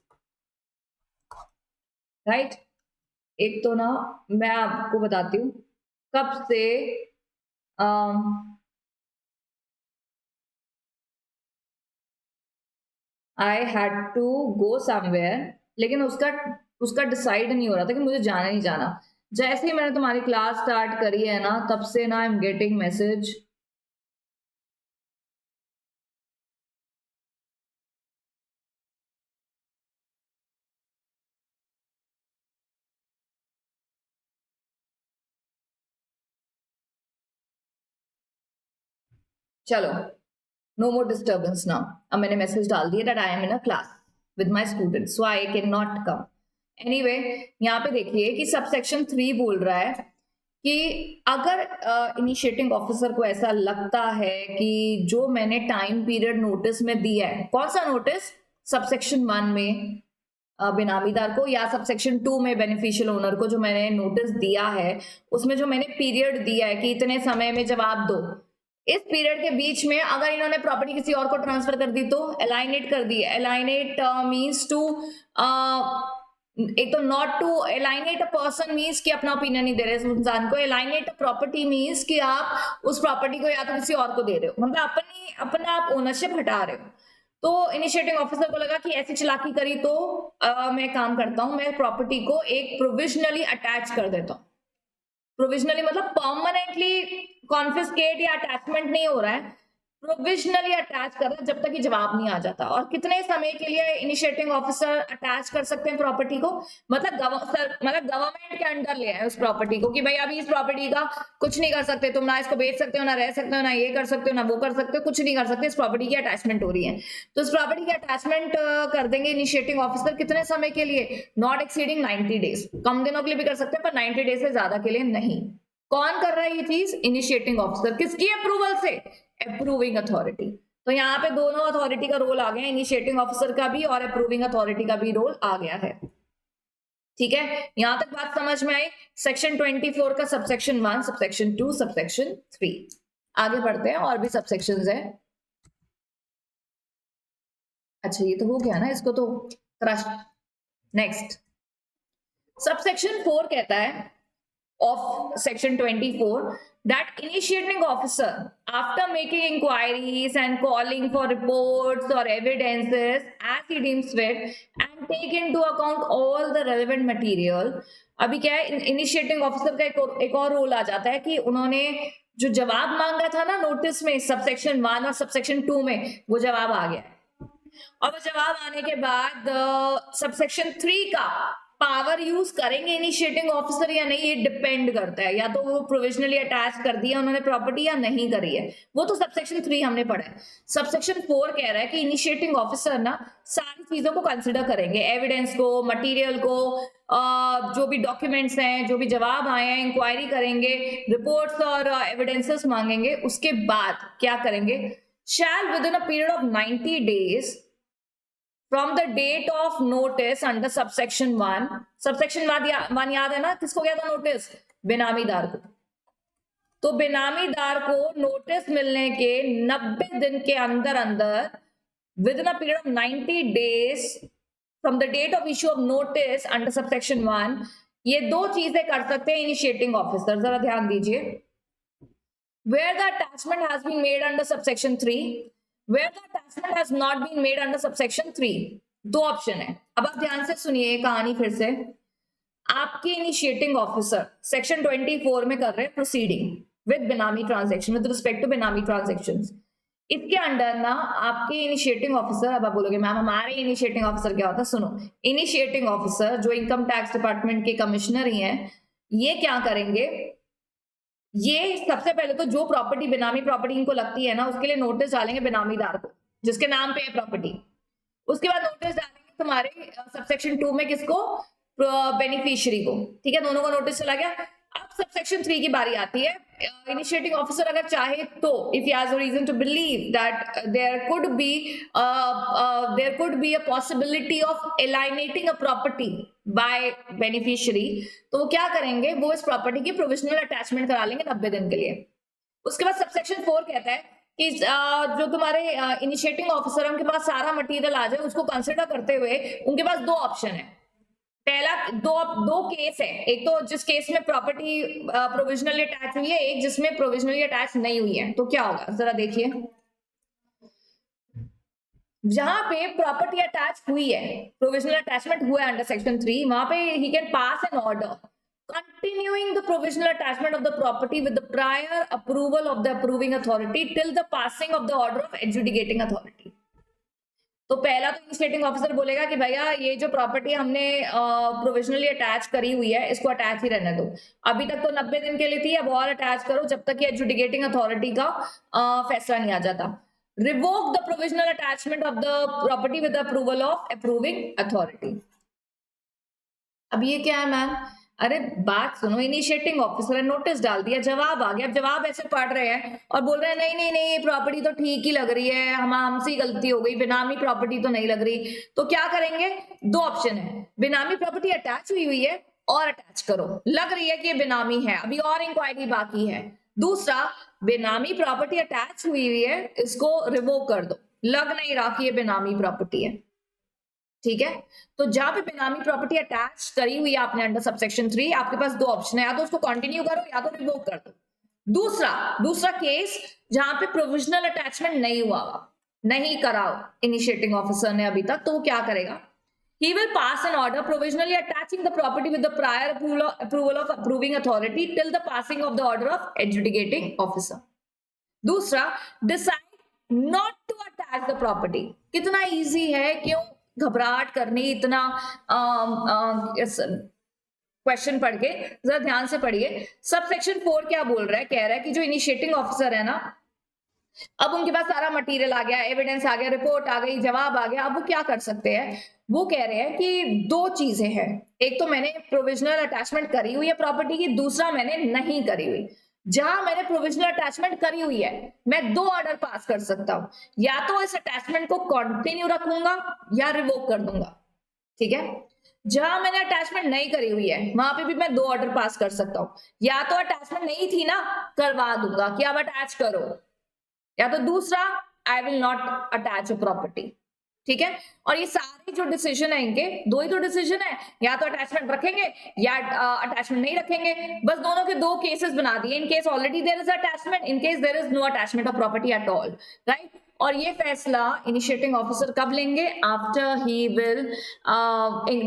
Right? एक तो ना मैं आपको बताती हूँ कब से I had to go somewhere, लेकिन उसका डिसाइड नहीं हो रहा था कि मुझे जाना नहीं जाना। जैसे ही मैंने तुम्हारी क्लास स्टार्ट करी है ना, तब से ना आई एम गेटिंग मैसेज चलो नो मोर डिस्टर्बेंस नाउ। अब मैंने मैसेज डाल दिया that I am in a class with my students so I can not come. Anyway यहाँ पे देखिए कि सबसेक्शन 3 बोल रहा है कि अगर इनिशिएटिंग ऑफिसर को ऐसा लगता है कि जो मैंने टाइम पीरियड नोटिस में दिया है, कौन सा नोटिस, सबसेक्शन 1 में बेनामीदार को या सबसेक्शन 2 में बेनिफिशियल ओनर को जो मैंने नोटिस दिया है, उसमें जो मैंने पीरियड दिया है कि इतने समय में जवाब दो, इस पीरियड के बीच में अगर इन्होंने प्रॉपर्टी किसी और को ट्रांसफर कर दी तो एलाइनेट कर दी। एलाइनेट मींस टू, एक तो not to alienate a person means कि अपना ओपिनियन नहीं दे रहे उस इंसान को। एलाइनेट अ प्रॉपर्टी मींस कि आप उस प्रॉपर्टी को या तो किसी और को दे रहे हो, मतलब अपना आप ओनरशिप हटा रहे हो। तो इनिशिएटिंग ऑफिसर को लगा कि ऐसी चालाकी करी तो मैं काम करता हूं, मैं प्रॉपर्टी को एक प्रोविजनली अटैच कर देता हूं। प्रोविजनली मतलब परमानेंटली कॉन्फिस्केट या अटैचमेंट नहीं हो रहा है, प्रोविजनली अटैच कर रहा है जब तक कि जवाब नहीं आ जाता। और कितने समय के लिए इनिशिएटिंग ऑफिसर अटैच कर सकते हैं प्रॉपर्टी को, मतलब गवर्नमेंट के अंडर ले आए उस प्रॉपर्टी को कि भाई अभी इस प्रॉपर्टी का कुछ नहीं कर सकते तुम, ना इसको बेच सकते हो, ना रह सकते हो, ना ये कर सकते हो, ना वो कर सकते हो, कुछ नहीं कर सकते, इस प्रॉपर्टी की अटैचमेंट हो रही है। तो इस प्रॉपर्टी की अटैचमेंट कर देंगे इनिशिएटिंग ऑफिसर, कितने समय के लिए, नॉट एक्सीडिंग 90 डेज, कम दिनों के लिए भी कर सकते हैं पर 90 डेज से ज्यादा के लिए नहीं। कौन कर रहा है ये चीज, इनिशिएटिंग ऑफिसर, किसकी अप्रूवल से, अप्रूविंग अथॉरिटी। तो यहाँ पे दोनों अथॉरिटी का रोल आ गया, इनिशिएटिंग ऑफिसर का भी और अप्रूविंग अथॉरिटी का भी रोल आ गया है। ठीक है, यहां तक बात समझ में आई। सेक्शन 24 का सबसेक्शन 1, सबसेक्शन 2, सबसेक्शन 3। आगे बढ़ते हैं, और भी सबसेक्शंस है। अच्छा ये तो हो गया ना, इसको तो क्रश। नेक्स्ट सबसेक्शन 4 कहता है of section 24 that initiating officer after making inquiries and calling for reports or evidences as he deems fit and take into account all the relevant material। अभी क्या है, इनिशिएटिंग ऑफिसर का एक और role आ जाता है कि उन्होंने जो जवाब मांगा था ना नोटिस में सबसेक्शन 1 और सबसेक्शन 2 में, वो जवाब आ गया है। और वो जवाब आने के बाद सबसेक्शन 3 का पावर यूज करेंगे इनिशिएटिंग ऑफिसर या नहीं, ये डिपेंड करता है, या तो वो प्रोविजनली अटैच कर दिया उन्होंने प्रॉपर्टी या नहीं करी है, वो तो सबसेक्शन 3 हमने पढ़ा है। सबसेक्शन 4 कह रहा है कि इनिशिएटिंग ऑफिसर ना सारी चीजों को कंसिडर करेंगे, एविडेंस को, मटेरियल को, जो भी डॉक्यूमेंट्स हैं, जो भी जवाब आए हैं, इंक्वायरी करेंगे, रिपोर्ट्स और एविडेंसेस मांगेंगे, उसके बाद क्या करेंगे, shall within a period of 90 days from the date of notice under subsection 1। subsection 1 याद है ना, किसको गया था नोटिस, बेनामीदार को। तो बेनामीदार को नोटिस मिलने के 90 दिन के अंदर अंदर with in a period of 90 days from the date of issue of notice under subsection 1, ये दो चीजें कर सकते हैं इनिशिएटिंग ऑफिसर। जरा ध्यान दीजिए, where the attachment has been made under subsection 3, where the attachment has not been made under subsection 3। दो ऑप्शन है। अब आप ध्यान से सुनिए कहानी फिर से। आपके इनिशिएटिंग ऑफिसर सेक्शन 24 में कर रहे हैं प्रोसीडिंग विद बेनामी ट्रांजैक्शन, विद रिस्पेक्ट टू बेनामी ट्रांजैक्शंस। इसके अंडर ना आपके इनिशिएटिंग ऑफिसर, अब आप बोलोगे मैम हमारे इनिशिएटिंग ऑफिसर क्या होता है, सुनो, इनिशिएटिंग ऑफिसर जो इनकम टैक्स डिपार्टमेंट के कमिश्नर ही हैं, ये क्या करेंगे, ये सबसे पहले तो जो प्रॉपर्टी बेनामी प्रॉपर्टी इनको लगती है ना, उसके लिए नोटिस डालेंगे बेनामीदार को जिसके नाम पे है प्रॉपर्टी। उसके बाद नोटिस डालेंगे तुम्हारे सबसेक्शन 2 में किसको, बेनिफिशियरी को, ठीक है, दोनों को नोटिस चला गया। अब सबसेक्शन 3 की बारी आती है। इनिशिएटिंग ऑफिसर अगर चाहे तो, if he has a reason to believe that there could be a possibility of alienating a property by beneficiary, तो वो क्या करेंगे, वो इस प्रॉपर्टी की प्रोविजनल अटैचमेंट करा लेंगे 90 दिन के लिए। उसके बाद सबसेक्शन 4 कहता है कि जो तुम्हारे इनिशिएटिंग ऑफिसर है उनके पास सारा मटेरियल आ जाए, उसको कंसिडर करते हुए उनके पास दो ऑप्शन है। पहला दो केस है, एक तो जिस केस में प्रॉपर्टी प्रोविजनली अटैच हुई है, एक जिसमें प्रोविजनली अटैच नहीं हुई है। तो क्या होगा जरा देखिए, जहां पे प्रॉपर्टी अटैच हुई है, प्रोविजनल अटैचमेंट हुआ है अंडर सेक्शन 3, वहां पे he can pass an order continuing the provisional attachment of the property with the prior approval of the approving authority till the passing of the order of adjudicating authority। तो पहला तो initiating officer बोलेगा कि भैया ये जो property हमने provisionally attach करी हुई है इसको अटैच ही रहने दो, अभी तक तो 90 दिन के लिए थी, अब और अटैच करो जब तक कि एडजुडिकेटिंग अथॉरिटी का फैसला नहीं आ जाता। Revoke the provisional attachment of the property with the approval of approving authority. अब ये क्या है मैम, अरे बात सुनो, इनिशिएटिंग ऑफिसर ने नोटिस डाल दिया, जवाब आ गया, अब जवाब ऐसे पढ़ रहे हैं और बोल रहे हैं नहीं नहीं नहीं प्रॉपर्टी तो ठीक ही लग रही है, हमसे गलती हो गई, बेनामी प्रॉपर्टी तो नहीं लग रही। तो क्या करेंगे, दो ऑप्शन है, बेनामी प्रॉपर्टी अटैच हुई है और अटैच करो, लग रही है कि ये बेनामी है, अभी और इंक्वायरी बाकी है। दूसरा, बेनामी प्रॉपर्टी अटैच हुई है, इसको रिवोक कर दो, लग नहीं रहा कि ये बेनामी प्रॉपर्टी है, ठीक है। तो जहां पे बेनामी प्रॉपर्टी अटैच करी हुई है आपने अंडर सबसेक्शन 3, आपके पास दो ऑप्शन है, या तो उसको कंटिन्यू करो या तो रिवोक कर दो। दूसरा केस जहां पे प्रोविजनल अटैचमेंट नहीं हुआ, नहीं करा इनिशिएटिंग ऑफिसर ने अभी तक, तो वो क्या करेगा, he will pass an order provisionally attaching the property with the prior approval of approving authority till the passing of the order of adjudicating officer। दूसरा, decide not to attach the property। कितना easy है, क्यों घबराहट करनी, इतना question पढ़ के जरा ध्यान से पढ़िए। सब सेक्शन 4 क्या बोल रहा है, कह रहा है कि जो इनिशिएटिंग ऑफिसर है ना, अब उनके पास सारा मटेरियल आ गया, एविडेंस आ गया, रिपोर्ट आ गई, जवाब आ गया, अब वो क्या कर सकते हैं, वो कह रहे हैं कि दो चीजें हैं, एक तो मैंने प्रोविजनल अटैचमेंट करी हुई है प्रॉपर्टी की, दूसरा मैंने नहीं करी हुई। जहां मैंने प्रोविजनल अटैचमेंट करी हुई है, मैं दो ऑर्डर पास कर सकता हूं, या तो इस अटैचमेंट को कंटिन्यू रखूंगा या रिवोक कर दूंगा, ठीक है। जहां मैंने अटैचमेंट नहीं करी हुई है वहां पे भी मैं दो ऑर्डर पास कर सकता हूं, या तो अटैचमेंट नहीं थी ना, करवा दूंगा कि अब अटैच करो, या तो दूसरा I will not attach a property, ठीक है। और ये सारे जो डिसीजन है इनके, दो ही तो डिसीजन है, या तो अटैचमेंट रखेंगे या अटैचमेंट नहीं रखेंगे, बस दोनों के दो केसेस बना दिए, in case already there is attachment, in case there is no attachment of property at all, right. और ये फैसला इनिशिएटिंग ऑफिसर कब लेंगे, after he will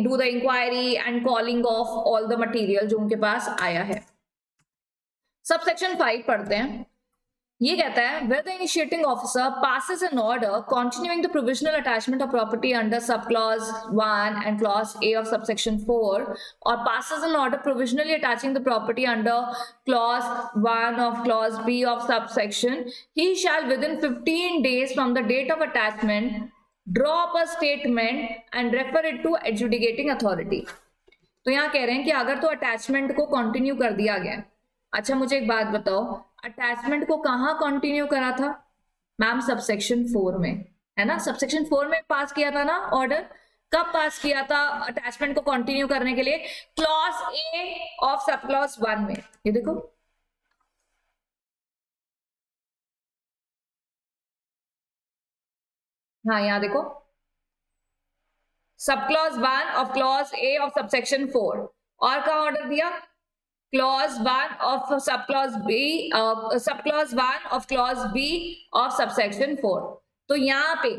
do the inquiry and calling of all the material जो उनके पास आया है। Subsection 5 पढ़ते हैं। ये कहता है where the initiating officer passes an order continuing the provisional attachment of property under subclause 1 and clause A of subsection 4, or passes an order provisionally attaching the property under clause 1 of clause B of subsection, he shall within 15 days from the date of attachment draw up a statement and refer it to adjudicating authority। तो यहाँ कह रहे हैं कि अगर तो attachment को continue कर दिया गया, अच्छा मुझे एक बात बताओ, अटैचमेंट को कहां कंटिन्यू करा था मैम, सबसेक्शन 4 में, है ना, सबसेक्शन 4 में पास किया था ना ऑर्डर, कब पास किया था अटैचमेंट को कंटिन्यू करने के लिए, clause A of sub clause 1 में, ये देखो, हाँ यहाँ देखो, sub clause 1 of clause A of subsection 4, और कहा ऑर्डर दिया, clause 1 of subclause B, subclause 1 of clause B of subsection 4। तो यहाँ पे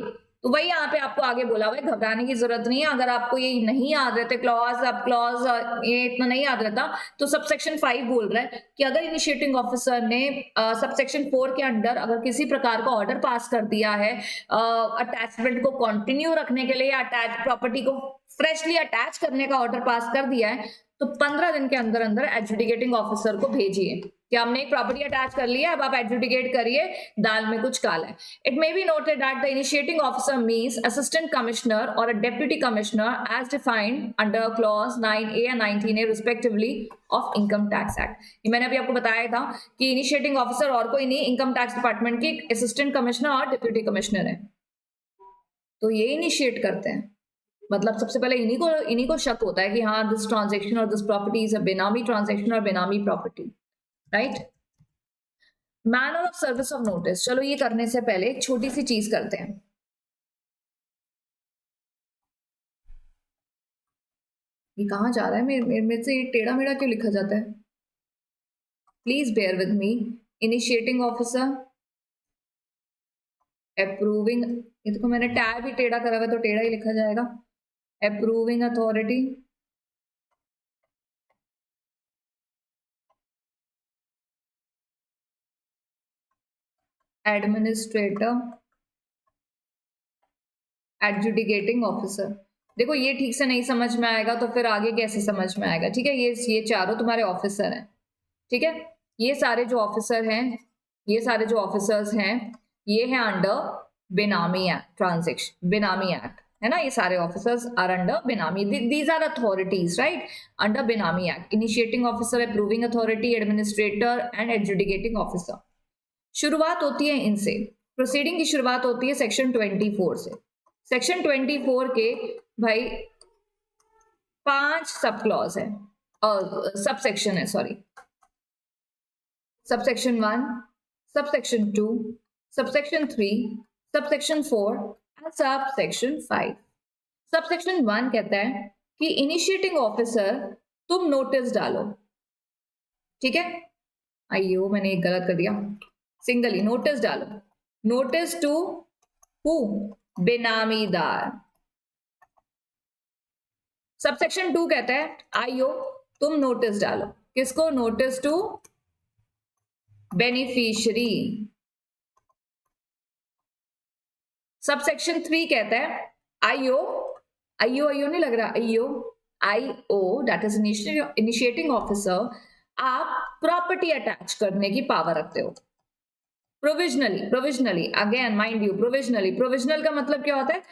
तो वही यहाँ पे आपको आगे बोला हुआ है, घबराने की जरूरत नहीं है। अगर आपको ये नहीं याद रहते क्लॉज, अब क्लॉज ये इतना नहीं याद रहता, तो सबसेक्शन 5 बोल रहा है कि अगर इनिशिएटिंग ऑफिसर ने सबसेक्शन 4 के अंडर अगर किसी प्रकार का ऑर्डर पास कर दिया है अटैचमेंट को कंटिन्यू रखने के लिए, अटैच प्रॉपर्टी को फ्रेशली अटैच करने का ऑर्डर पास कर दिया है, तो 15 दिन के अंदर अंदर एडजुडिकेटिंग ऑफिसर को भेजिए कि हमने एक प्रॉपर्टी अटैच कर लिया, अब आप एडजुडिकेट करिए, दाल में कुछ काला है। It may be noted that the initiating officer means assistant commissioner और a deputy commissioner as defined under clause 9A and 19A respectively of income tax act. ये मैंने अभी आपको बताया था कि इनिशिएटिंग ऑफिसर और कोई नहीं, इनकम टैक्स डिपार्टमेंट की असिस्टेंट कमिश्नर और डिप्यूटी कमिश्नर है, तो ये इनिशिएट करते हैं। मतलब सबसे पहले इन्हीं को शक होता है कि हाँ दिस ट्रांजेक्शन और दिस प्रॉपर्टी इज अ बेनामी ट्रांजेक्शन और बेनामी property, right. Manner of service of notice, चलो ये करने से पहले एक छोटी सी चीज करते हैं। ये कहाँ जा रहा है मेरे से, टेढ़ा मेढ़ा क्यों लिखा जाता है? Please bear with me. Initiating officer, approving, ये देखो मैंने टैब ही टेढ़ा करा हुआ है तो टेढ़ा ही लिखा जाएगा। Approving authority, administrator, adjudicating officer. देखो ये ठीक से नहीं समझ में आएगा तो फिर आगे कैसे समझ में आएगा, ठीक है। ये चारों तुम्हारे ऑफिसर हैं, ठीक है। ये सारे जो ऑफिसर हैं, ये सारे जो ऑफिसर्स हैं, ये हैं अंडर बेनामी एक्ट, ट्रांजेक्शन बेनामी एक्ट, है ना। ये सारे officers are under benami, these are authorities, right, under benami act. Initiating officer, approving authority, administrator and adjudicating officer. शुरुआत होती है इनसे, प्रोसीडिंग की शुरुआत होती है सेक्शन 24 से। सेक्शन 24 के भाई 5 सब क्लॉज है और सब सेक्शन है, sorry, subsection 1, subsection 2, subsection 3, subsection 4 and subsection 5। Subsection 1 कहता है कि इनिशिएटिंग ऑफिसर तुम नोटिस डालो, ठीक है। आइयो मैंने एक गलत कर दिया, सिंगली नोटिस डालो, नोटिस टू हु, बेनामीदार। सबसेक्शन 2 कहता है आइयो तुम नोटिस डालो, किसको? Notice to beneficiary. सबसेक्शन 3 कहता है आईओ, आईओ नहीं लग रहा, IO that is initiating officer, आप प्रॉपर्टी अटैच करने की पावर रखते हो provisionally, again mind you, provisional का मतलब क्या होता है?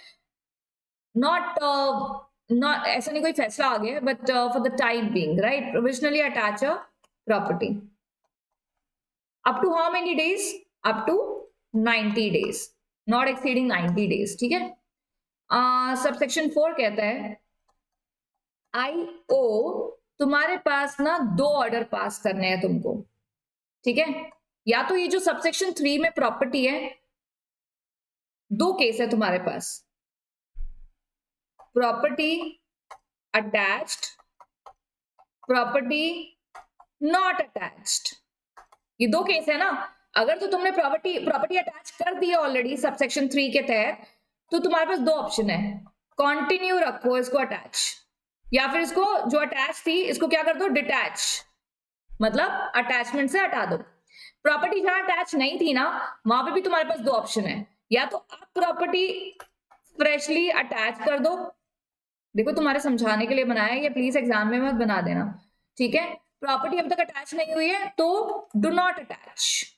नॉट ऐसा नहीं कोई फैसला आ गया, but for the time being, right, provisionally attach a property up to how many days? Up to 90 days, not exceeding 90 days, ठीक है। सबसेक्शन 4 कहता है आईओ तुम्हारे पास ना 2 ऑर्डर पास करने हैं तुमको, ठीक है। या तो ये जो सबसेक्शन 3 में प्रॉपर्टी है, 2 केस है तुम्हारे पास, property attached, property not attached, ये 2 केस है ना। अगर तो तुमने प्रॉपर्टी अटैच कर दी है ऑलरेडी सबसेक्शन 3 के तहत, तो तुम्हारे पास 2 ऑप्शन है, कंटिन्यू रखो इसको अटैच, या फिर इसको जो अटैच थी इसको क्या कर दो? डिटैच, मतलब अटैचमेंट से हटा दो। प्रॉपर्टी जहां अटैच नहीं थी ना, वहां पे भी तुम्हारे पास 2 ऑप्शन है, या तो आप प्रॉपर्टी फ्रेशली अटैच कर दो, देखो तुम्हारे समझाने के लिए बनाया है ये, प्लीज एग्जाम में मत बना देना, ठीक है। प्रॉपर्टी अब तक अटैच नहीं हुई है तो डू नॉट अटैच,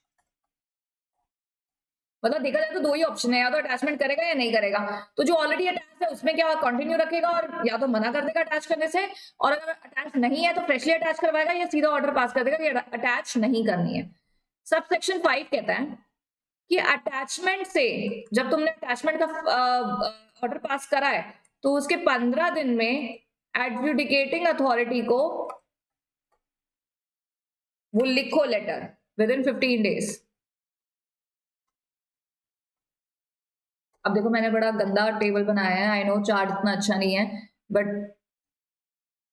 मतलब देखा जाए तो 2 ही ऑप्शन है, या तो अटैचमेंट करेगा या नहीं करेगा। तो जो ऑलरेडी अटैच है उसमें क्या कंटिन्यू रखेगा और या तो मना कर देगा अटैच करने से, और अगर अटैच नहीं है तो फ्रेशली अटैच करवाएगा या सीधा ऑर्डर पास कर देगा कि अटैच नहीं करनी है। सबसेक्शन 5 कहता है कि अटैचमेंट से, जब तुमने अटैचमेंट का ऑर्डर पास करा है तो उसके 15 दिन में एडजुडिकेटिंग अथॉरिटी को वो लिखो लेटर विद इन 15 days। अब देखो मैंने बड़ा गंदा टेबल बनाया है, आई नो चार्ट इतना अच्छा नहीं है, बट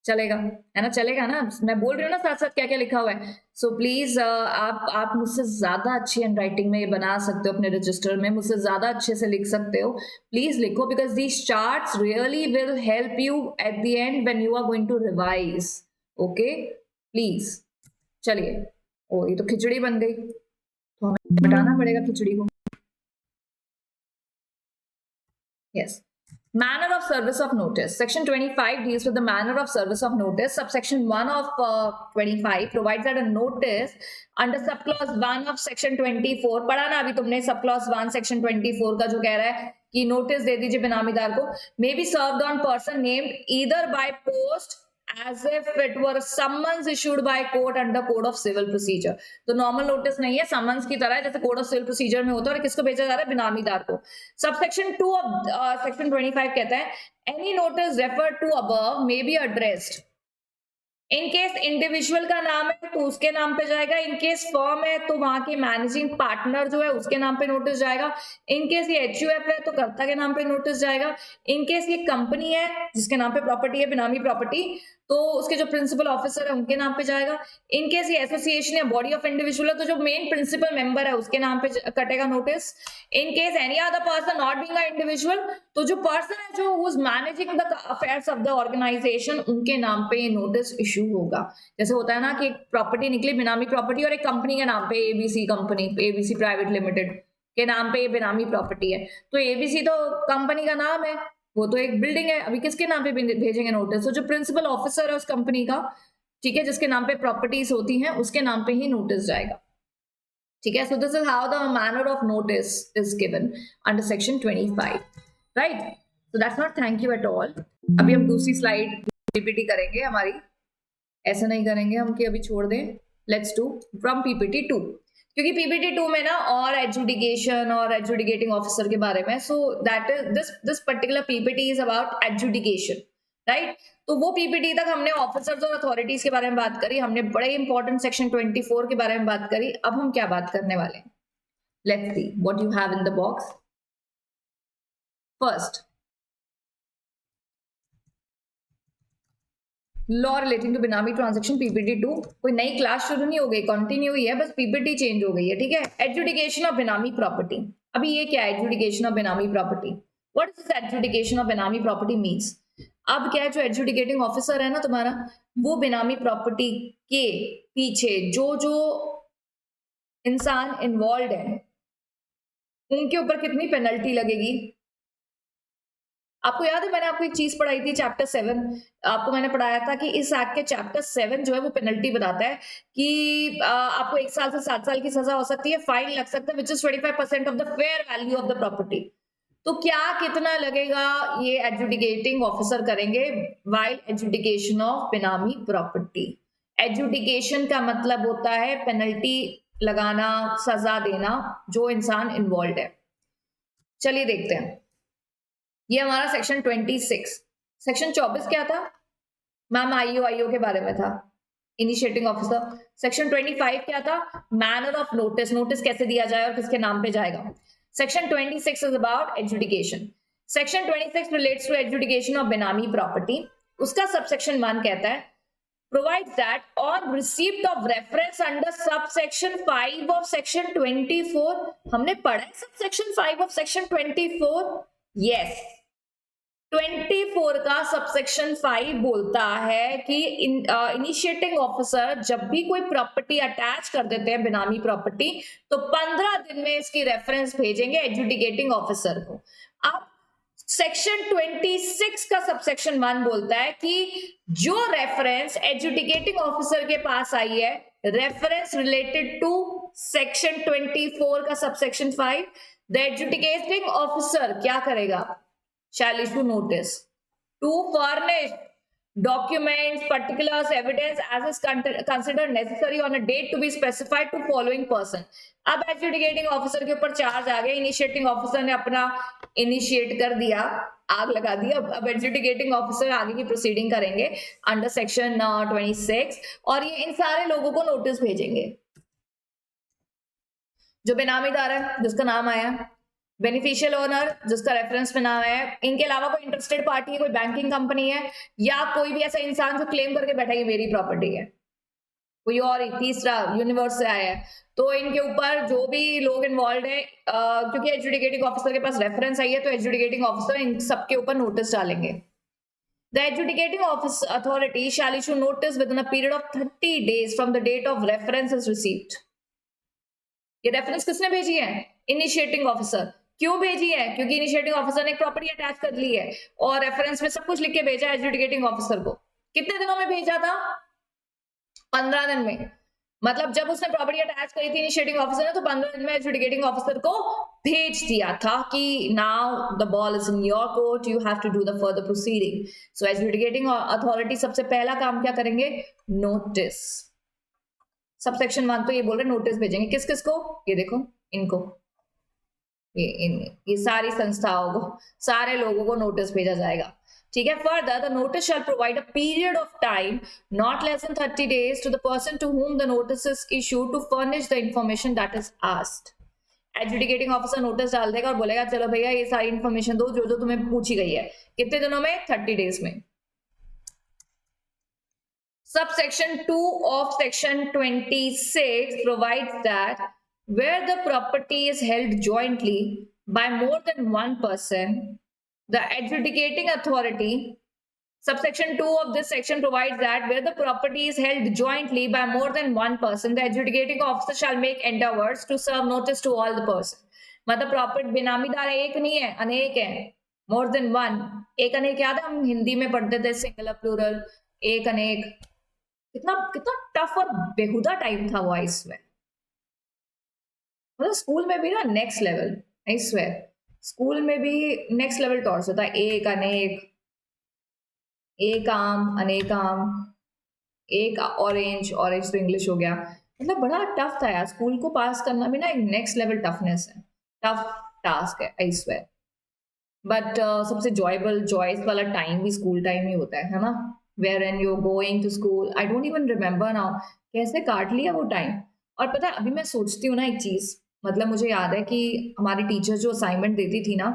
चलेगा, है ना, चलेगा ना, मैं बोल रही हूँ ना साथ साथ क्या क्या लिखा हुआ है। सो प्लीज आप मुझसे ज्यादा अच्छी हैंड राइटिंग में ये बना सकते हो अपने रजिस्टर में, मुझसे ज्यादा अच्छे से लिख सकते हो, प्लीज लिखो, because these charts really will help you at the end when you are going to revise. Okay please. चलिए, ओ ये तो खिचड़ी बन गई, तो हमें बताना पड़ेगा खिचड़ी को। Yes. Manner of service of notice. Section 25 deals with the manner of service of notice. Subsection 1 of 25 provides that a notice under subclause 1 of section 24, पढ़ा ना अभी तुमने subclause 1 section 24 का जो कह रहा है कि नोटिस दे दीजिए बेनामीदार को, may be served on person named either by post as if it were summons issued by court under code of civil procedure. तो नॉर्मल नोटिस नहीं है, समन्स की तरह है, जैसे कोड ऑफ सिविल प्रोसीजर में होता है, और किसको भेजा जा रहा है, बेनामीदार को। सबसेक्शन 2 ऑफ सेक्शन 25 कहता है any notice referred to above may be addressed in case individual का नाम है तो उसके नाम पे जाएगा, इन केस फर्म है तो वहां के मैनेजिंग पार्टनर जो है उसके नाम पे नोटिस जाएगा, इन केस ये एचयूएफ है तो कर्ता के नाम पे नोटिस जाएगा, इन केस ये कंपनी है जिसके नाम पे प्रॉपर्टी है बेनामी प्रॉपर्टी तो उसके जो प्रिंसिपल ऑफिसर है उनके नाम पे जाएगा, इन केस ये एसोसिएशन या बॉडी ऑफ इंडिविजुअल है तो जो मेन प्रिंसिपल मेंबर है उसके नाम पे कटेगा notice, in case any other person not being a individual तो जो पर्सन है जो who is managing the affairs of the organization उनके नाम पे ये नोटिस इशू होगा। जैसे होता है ना कि एक प्रॉपर्टी निकली बेनामी प्रॉपर्टी और एक कंपनी के नाम पे ABC company, ABC private limited के नाम पे ये बेनामी प्रॉपर्टी है, तो एबीसी तो कंपनी का नाम है, वो तो एक बिल्डिंग है, अभी किसके नाम पे भेजेंगे नोटिस, तो जो प्रिंसिपल ऑफिसर है उस कंपनी का, ठीक है, जिसके नाम पे प्रॉपर्टीज होती हैं उसके नाम पे ही नोटिस जाएगा। ठीक है, so this is how the manner of notice is given under section 25, right. So that's not thank you at all. अभी हम दूसरी स्लाइड पीपीटी करेंगे हमारी, ऐसा नहीं करेंगे हम कि अभी छोड़ दें, लेट्स डू फ्रॉम पीपीटी 2, क्योंकि पीपीटी 2 में ना और एडजुडिकेशन और एडजुडिकेटिंग ऑफिसर के बारे में, so that is this particular PPT is about adjudication, right. तो वो पीपीटी तक हमने ऑफिसर्स और अथॉरिटीज के बारे में बात करी, हमने बड़े इंपॉर्टेंट सेक्शन 24 के बारे में बात करी, अब हम क्या बात करने वाले हैं, let's see what you have in the box. First, law relating to benami transaction PPT 2, कोई नई क्लास शुरू नहीं हो गई, कंटिन्यू हुई है, बस पीपीटी चेंज हो गई है, ठीक है। एडजुडिकेशन ऑफ बिनामी प्रॉपर्टी, अभी ये क्या है adjudication of benami property, what is this adjudication of benami property means. अब क्या है, जो एडजुडिकेटिंग ऑफिसर है ना तुम्हारा, वो बिनामी प्रॉपर्टी के पीछे जो जो इंसान इन्वॉल्व है उनके ऊपर कितनी पेनल्टी लगेगी। आपको याद है मैंने आपको एक चीज पढ़ाई थी चैप्टर 7, आपको मैंने पढ़ाया था कि इस एक्ट के चैप्टर 7 जो है वो पेनल्टी बताता है कि आपको 1 साल से 7 साल की सजा हो सकती है, फाइन लग सकता है, which is 25% of the fair value of the property. तो क्या कितना लगेगा ये एडजुडिकेटिंग ऑफिसर करेंगे while adjudication of benami property. Adjudication का मतलब होता है पेनल्टी लगाना, सजा देना जो इंसान इन्वॉल्व है। चलिए देखते हैं, ये हमारा सेक्शन 26। सेक्शन 24 क्या था मैम, आईओ के बारे में था, इनिशिएटिंग ऑफिसर। सेक्शन 25 क्या था, मैनर ऑफ नोटिस, नोटिस कैसे दिया जाए और किसके नाम पे जाएगा। Section 26 is about adjudication. Section 26 relates to adjudication of benami property. उसका subsection 1 कहता है provides that on receipt of reference under subsection 5 of section 24, हमने पढ़ा है subsection 5 of section 24, yes, 24 का सबसेक्शन 5 बोलता है कि इनिशिएटिंग ऑफिसर जब भी कोई प्रॉपर्टी अटैच कर देते हैं बेनामी प्रॉपर्टी तो 15 दिन में इसकी रेफरेंस भेजेंगे एडजुडिकेटिंग ऑफिसर को। अब सेक्शन 26 का सबसेक्शन 1 बोलता है कि जो रेफरेंस एडजुडिकेटिंग ऑफिसर के पास आई है, रेफरेंस रिलेटेड टू सेक्शन 24 का सबसेक्शन 5, द एडजुडिकेटिंग ऑफिसर क्या करेगा, shall issue notice to furnish documents, particulars, evidence as is considered necessary on a date to be specified to following person। अब adjudicating officer के ऊपर charge आ गया, initiating officer ने अपना initiate कर दिया, आग लगा दी, अब एडजुडिकेटिंग ऑफिसर आगे की प्रोसीडिंग करेंगे अंडर सेक्शन 26 और ये इन सारे लोगों को नोटिस भेजेंगे। जो बेनामीदार है जिसका नाम आया बेनिफिशियल ओनर जिसका रेफरेंस में नाम है, इनके अलावा कोई इंटरेस्टेड पार्टी है, कोई बैंकिंग कंपनी है, या कोई भी ऐसा इंसान जो क्लेम करके बैठा है मेरी प्रॉपर्टी है, कोई और ही तीसरा यूनिवर्स से आया है। तो इनके ऊपर जो भी लोग इन्वॉल्व है, क्योंकि एडजुडिकेटिंग ऑफिसर के पास रेफरेंस आई है, तो एडजुडिकेटिंग ऑफिसर इन सबके ऊपर नोटिस डालेंगे। The adjudicating office authority shall issue notice within a period of 30 days from the date of reference is received. ये रेफरेंस किसने भेजी है? Initiating officer. क्यों भेजी है? क्योंकि इनिशिएटिंग ऑफिसर ने एक प्रॉपर्टी अटैच कर ली है और रेफरेंस में सब कुछ लिख के भेजा है एडजुडिकेटिंग ऑफिसर को। कितने दिनों में भेजा था? 15 दिन में। मतलब जब उसने प्रॉपर्टी अटैच करी थी इनिशिएटिंग ऑफिसर ने, तो 15 दिन में एडजुडिकेटिंग ऑफिसर को भेज दिया था कि now the ball is in your court, you have to do the further proceeding. So adjudicating authority सबसे पहला काम क्या करेंगे? नोटिस। सब सेक्शन 1 तो ये बोल रहे नोटिस भेजेंगे। किस किस को? ये देखो इनको, ये सारी संस्थाओं को, सारे लोगों को नोटिस भेजा जाएगा। ठीक है। Further the notice shall provide a period of time not less than 30 days to the person to whom the notice is issued to furnish the information that is asked. Adjudicating officer notice डाल देगा और बोलेगा चलो भैया ये सारी information दो जो जो तुम्हें पूछी गई है। कितने दिनों में? 30 days में। Subsection 2 of section 26 provides that where the property is held jointly by more than one person, the adjudicating authority, subsection 2 of this section provides that where the property is held jointly by more than one person, the adjudicating officer shall make endeavors to serve notice to all the person. मतलब property बेनामीदार एक नहीं है, अनेक है, मोर than one. एक अनेक याद है, हम हिंदी में पढ़ते थे, सिंगुलर प्लूरल, एक अनेक। कितना कितना टफ और बेहुदा टाइम था वो, आई स्वेयर। मतलब स्कूल में भी ना next level, I swear, school में भी नेक्स्ट लेवल टॉर्चर था। एक अनेक, एक आम, अनेक आम, एक ऑरेंज, ऑरेंज तो इंग्लिश हो गया। मतलब बड़ा टफ था यार, स्कूल को पास करना भी ना एक नेक्स्ट लेवल टफनेस है, टफ टास्क है, आई स्वेयर। बट सबसे जॉयस वाला टाइम भी स्कूल टाइम ही होता है ना, wherein you're going to school. I don't even remember now कैसे काट लिया वो टाइम। और पता है अभी मैं सोचती हूँ ना एक चीज, मतलब मुझे याद है कि हमारी टीचर जो असाइनमेंट देती थी ना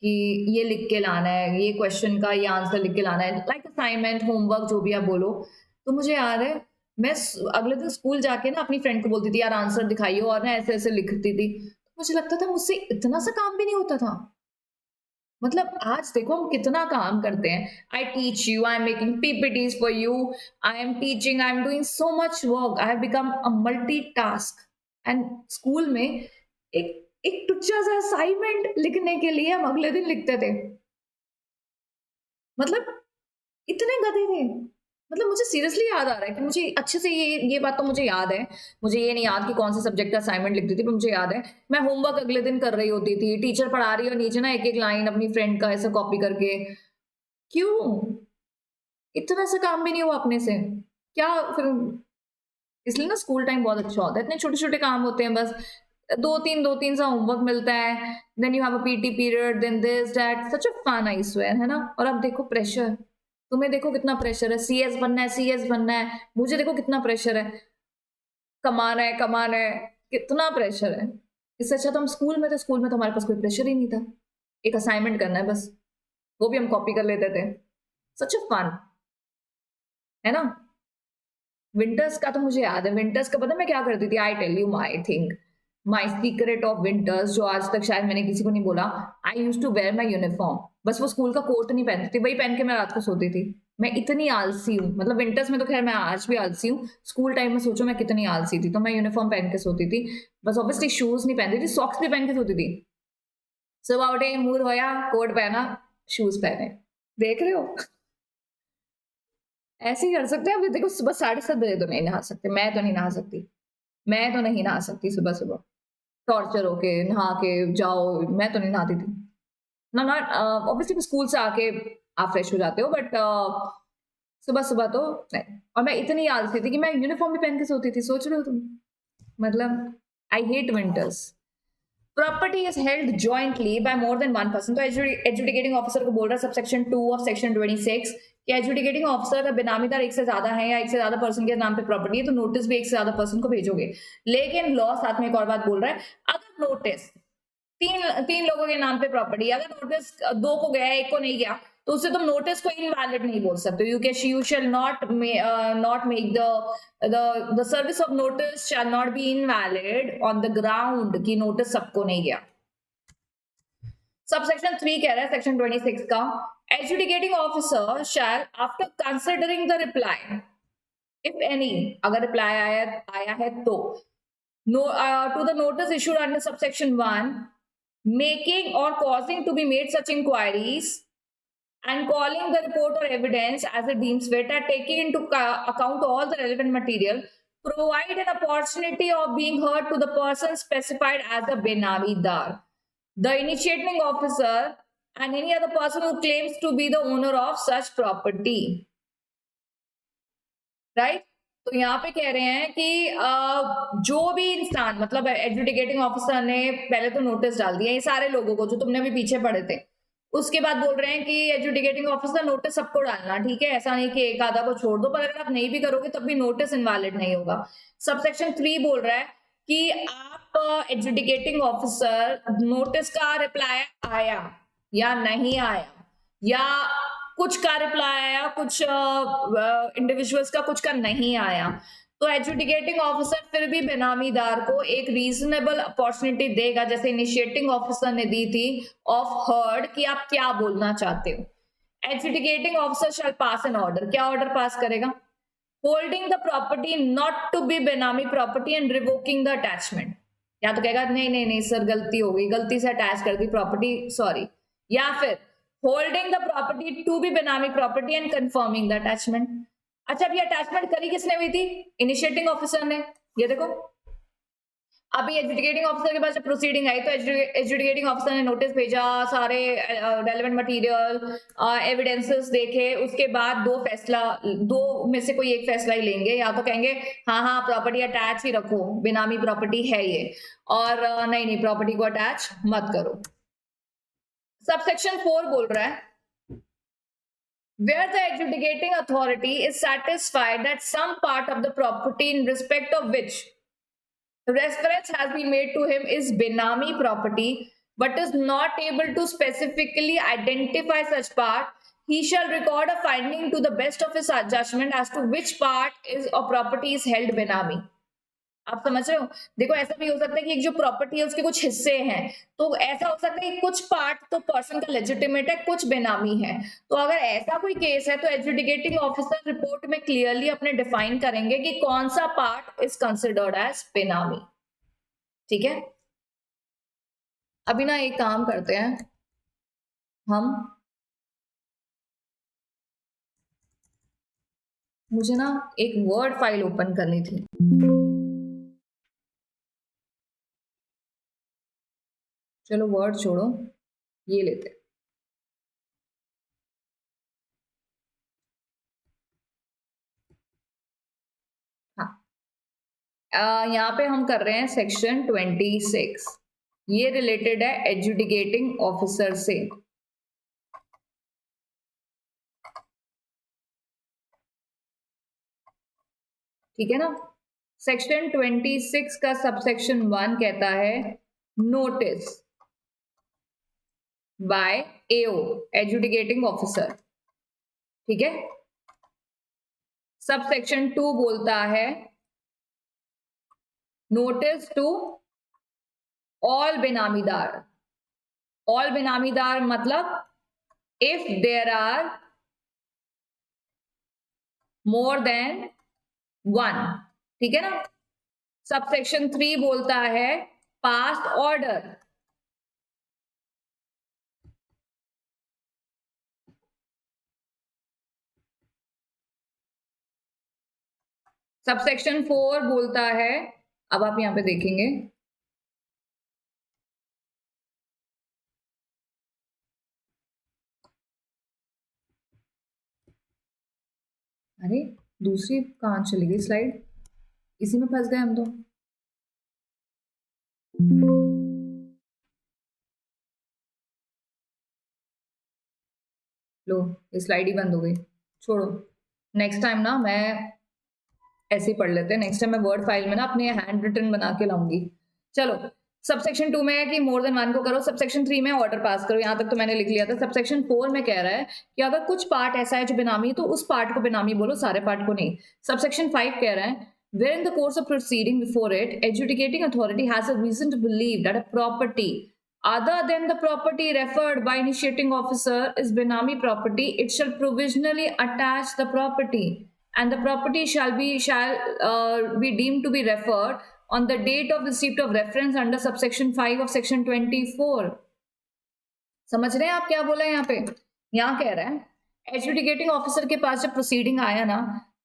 कि ये लिख के लाना है, ये क्वेश्चन का ये आंसर लिख के लाना है, लाइक असाइनमेंट, होमवर्क, जो भी आप बोलो। तो मुझे याद है मैं अगले दिन स्कूल जाके ना अपनी फ्रेंड को बोलती थी यार आंसर दिखाइए, और ना ऐसे ऐसे लिखती थी। मुझे लगता था मुझसे इतना सा काम भी नहीं होता था। मतलब आज देखो हम कितना काम करते हैं। I teach you, I am making PPTs for you, I am teaching, I am doing so much work, I have become a multi task. And school में एक एक टुच्चा सा असाइनमेंट लिखने के लिए हम अगले दिन लिखते थे। मतलब इतने गधे थे। मतलब मुझे सीरियसली याद आ रहा है कि मुझे अच्छे से ये बात तो मुझे याद है। मुझे ये नहीं याद कि कौन से सब्जेक्ट का असाइनमेंट लिखती थी, पर मुझे याद है मैं होमवर्क अगले दिन कर रही होती थी, टीचर पढ़ा रही है और नीचे ना एक एक लाइन अपनी फ्रेंड का ऐसा कॉपी करके। क्यों? इतना सा काम भी नहीं हुआ अपने से क्या फिर? इसलिए ना स्कूल टाइम बहुत अच्छा होता है, इतने छोटे छोटे काम होते हैं, बस दो तीन सा होमवर्क मिलता है, then you have a PT period, then this that, such a fun, I swear, है ना। और अब देखो प्रेशर, तुम्हें देखो कितना प्रेशर है, सीएस बनना है, सीएस बनना है, मुझे देखो कितना प्रेशर है, कमाना है, कितना प्रेशर है। इससे अच्छा तो हम स्कूल में थे, स्कूल में तो हमारे पास कोई प्रेशर ही नहीं था, एक असाइनमेंट करना है बस, वो भी हम कॉपी कर लेते थे। सच अ फन, है ना। विंटर्स का तो मुझे याद है, विंटर्स का पता मैं क्या करती थी, I tell you my thing, my secret of winters, जो आज तक शायद मैंने किसी को नहीं बोला। I use to wear my uniform, बस वो स्कूल का कोट नहीं पहनती थी, वही पहन के मैं रात को सोती थी। मैं इतनी आलसी हूँ, मतलब विंटर्स में तो खैर मैं आज भी आलसी हूँ, स्कूल टाइम में सोचो मैं कितनी आलसी थी। तो मैं यूनिफॉर्म पहन के सोती थी, बस ऑब्वियसली शूज नहीं पहनती थी, सॉक्स भी पहन के सोती थी। सुबह उठे, मुंह धोया, कोट पहना, शूज पहने, देख रहे हो। ऐसे ही कर सकते हैं। अभी देखो सुबह 7:30 बजे तो नहीं नहा सकते, मैं तो नहीं नहा सकती, मैं तो नहीं नहा सकती सुबह सुबह, टॉर्चर होके नहा के जाओ, मैं तो नहीं नहाती थी ना। नॉट ऑब्वियसली स्कूल से आके आप फ्रेश हो जाते हो, बट सुबह सुबह तो नहीं। और मैं इतनी आलसी थी कि मैं यूनिफॉर्म भी पहन के सोती थी, सोच रहे हो तुम। मतलब I hate winters. Property is held jointly by more than one person, तो एजुडिकेटिंग ऑफिसर को बोल रहा है सेक्शन 2 ऑफ सेक्शन 26 कि एजुडिकेटिंग ऑफिसर बेनामीदार एक से ज्यादा है या एक से ज्यादा पर्सन के नाम पे प्रॉपर्टी है, तो नोटिस भी एक से ज्यादा पर्सन को भेजोगे। लेकिन लॉ साथ में एक और बात बोल रहा है, अगर नोटिस तीन लोगों के नाम पे प्रॉपर्टी, अगर नोटिस दो को गया एक को नहीं गया तो उससे तुम नोटिस को इनवैलिड नहीं बोल सकते। You shall not make the service of notice shall not be invalid on the ground कि नोटिस सबको नहीं गया। सबसेक्शन 3 कह रहा है सेक्शन 26 का, adjudicating officer shall after considering the reply if any, अगर रिप्लाई आया है तो to the notice issued under subsection 1, making or causing to be made such inquiries and calling the report or evidence as it deems fit and taking into account all the relevant material, provide an opportunity of being heard to the person specified as a benamidar, the initiating officer and any other person who claims to be the owner of such property. Right? तो यहाँ पे कह रहे हैं कि जो भी इंसान, मतलब एडजुडिकेटिंग ऑफिसर ने पहले तो नोटिस डाल दिया ये सारे लोगों को जो तुमने अभी पीछे पढ़े थे, उसके बाद बोल रहे हैं कि एडजुडिकेटिंग ऑफिसर नोटिस सबको डालना, ठीक है, ऐसा नहीं कि एक आधा को छोड़ दो, पर अगर आप नहीं भी करोगे तब भी नोटिस इनवैलिड नहीं होगा। सबसेक्शन 3 बोल रहा है कि आप एडजुडिकेटिंग ऑफिसर नोटिस का रिप्लाई आया या नहीं आया, या कुछ का रिप्लाई आया, कुछ इंडिविजुअल्स का कुछ का नहीं आया, तो एजुडिकेटिंग ऑफिसर फिर भी बेनामीदार को एक रीजनेबल अपॉर्चुनिटी देगा, जैसे इनिशिएटिंग ऑफिसर ने दी थी, ऑफ हर्ड कि आप क्या बोलना चाहते हो। Adjudicating officer shall pass an order, क्या ऑर्डर पास करेगा, holding the property not to be benami property and revoking the attachment, या तो कहेगा नहीं नहीं नहीं सर गलती हो गई, गलती से अटैच कर दी प्रॉपर्टी, सॉरी, या फिर holding the property to be benami property and confirming the attachment. अच्छा, अभी अटैचमेंट करी किसने हुई थी, इनिशिएटिंग ऑफिसर ने। ये देखो अभी एजुडिकेटिंग ऑफिसर के पास जब प्रोसीडिंग आई तो एजुडिकेटिंग ऑफिसर ने नोटिस भेजा, सारे रेलेवेंट मटेरियल एविडेंसेस देखे, उसके बाद दो में से कोई एक फैसला ही लेंगे, या तो कहेंगे हाँ हाँ प्रॉपर्टी अटैच ही रखो, बेनामी प्रॉपर्टी है ये, और नहीं नहीं प्रॉपर्टी को अटैच मत करो। सबसेक्शन 4 बोल रहा है where the adjudicating authority is satisfied that some part of the property in respect of which reference has been made to him is benami property but is not able to specifically identify such part, he shall record a finding to the best of his judgment as to which part is or property is held benami। आप समझ रहे हो, देखो ऐसा भी हो सकता है कि एक जो प्रॉपर्टी है उसके कुछ हिस्से हैं, तो ऐसा हो सकता है कि कुछ पार्ट तो पर्सन का लेजिटिमेट है, कुछ बेनामी है, तो अगर ऐसा कोई केस है तो एजुडिकेटिंग ऑफिसर रिपोर्ट में क्लियरली अपने डिफाइन करेंगे कि कौन सा पार्ट इज कंसिडर्ड एज बेनामी। ठीक है, अभी ना एक काम करते हैं हम, मुझे ना एक वर्ड फाइल ओपन करनी थी, चलो वर्ड छोड़ो, ये लेते हैं। हाँ, यहाँ पे हम कर रहे हैं सेक्शन 26, ये रिलेटेड है एजुडिकेटिंग ऑफिसर से। ठीक है ना, सेक्शन 26 का सबसेक्शन 1 कहता है notice by AO adjudicating officer. ठीक है, सबसेक्शन 2 बोलता है notice to all benamidar. All benamidar मतलब if there are more than 1। ठीक है ना, सबसेक्शन 3 बोलता है पास्ट ऑर्डर। सबसेक्शन 4 बोलता है, अब आप यहां पे देखेंगे, अरे दूसरी कहां चली गई स्लाइड, इसी में फंस गए हम तो। लो ये स्लाइड ही बंद हो गई, छोड़ो, नेक्स्ट टाइम ना मैं ऐसे ही पढ़ लेते हैं, नेक्स्ट टाइम मैं वर्ड फाइल में ना अपने हैंड रिटन बना के लाऊंगी। चलो सबसेक्शन 2 में है कि मोर देन 1 को करो, सबसेक्शन 3 में ऑर्डर पास करो, यहां तक तो मैंने लिख लिया था। सबसेक्शन 4 में कह रहा है कि अगर कुछ पार्ट ऐसा है जो बेनामी तो उस पार्ट को बेनामी बोलो, सारे पार्ट को नहीं। सबसेक्शन 5 कह रहा है where in the course of proceeding before it, adjudicating authority has a reason to believe that a property other than the property referred by initiating officer is benami property, it shall provisionally attach the property and the property shall be deemed to be referred on the date of receipt of reference under subsection 5 of section 24. समझ रहे हैं आप क्या बोला है यहाँ पे? यहाँ कह रहा है एडजुडिकेटिंग ऑफिसर के पास जब प्रोसीडिंग आया ना,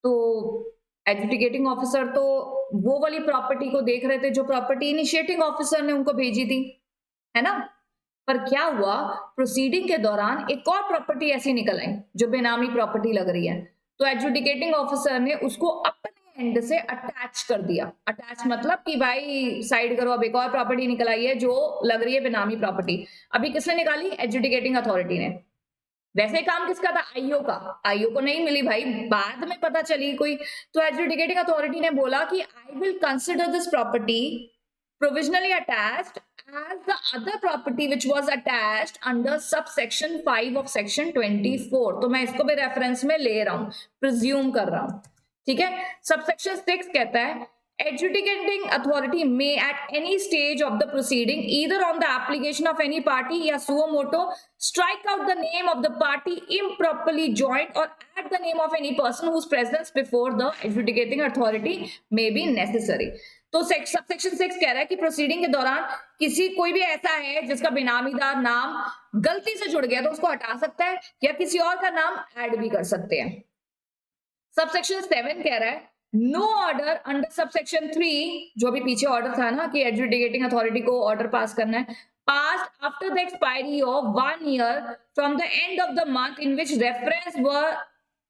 तो एडजुडिकेटिंग ऑफिसर तो वो वाली प्रॉपर्टी को देख रहे थे जो प्रॉपर्टी इनिशिएटिंग ऑफिसर ने उनको भेजी थी, है ना। पर क्या हुआ, प्रोसीडिंग के दौरान एक और प्रॉपर्टी ऐसी निकल आई जो बेनामी प्रॉपर्टी लग रही है, तो एडजुडिकेटिंग ऑफिसर ने उसको अपने एंड से अटैच कर दिया। अटैच मतलब कि भाई साइड करो, अब एक और प्रॉपर्टी निकल आई है जो लग रही है बेनामी प्रॉपर्टी। अभी किसने निकाली? एडजुडिकेटिंग अथॉरिटी ने। वैसे काम किसका था? आईओ का। आईओ को नहीं मिली भाई, बाद में पता चली कोई, तो एडजुडिकेटिंग अथॉरिटी ने बोला कि I will consider this property provisionally attached as the other property which was attached under subsection 5 of section 24। तो मैं इसको भी रेफरेंस में ले रहा हूं, प्रिज्यूम कर रहा हूं, ठीक है। सबसेक्शन 6 कहता है adjudicating authority may at any stage of the proceeding either on the application of any party या suo moto strike out the name of the party improperly joined or add the name of any person whose presence before the adjudicating authority may be necessary। तो subsection 6 कह रहा है कि proceeding के दौरान किसी कोई भी ऐसा है जिसका बेनामीदार नाम गलती से जुड़ गया तो उसको हटा सकता है या किसी और का नाम ऐड भी कर सकते हैं। सबसेक्शन 7 कह रहा है नो ऑर्डर अंडर सबसेक्शन 3, जो अभी पीछे ऑर्डर था ना कि एडजुडिकेटिंग अथॉरिटी को ऑर्डर पास करना है, passed after the expiry of 1 year from the end of the month in which reference were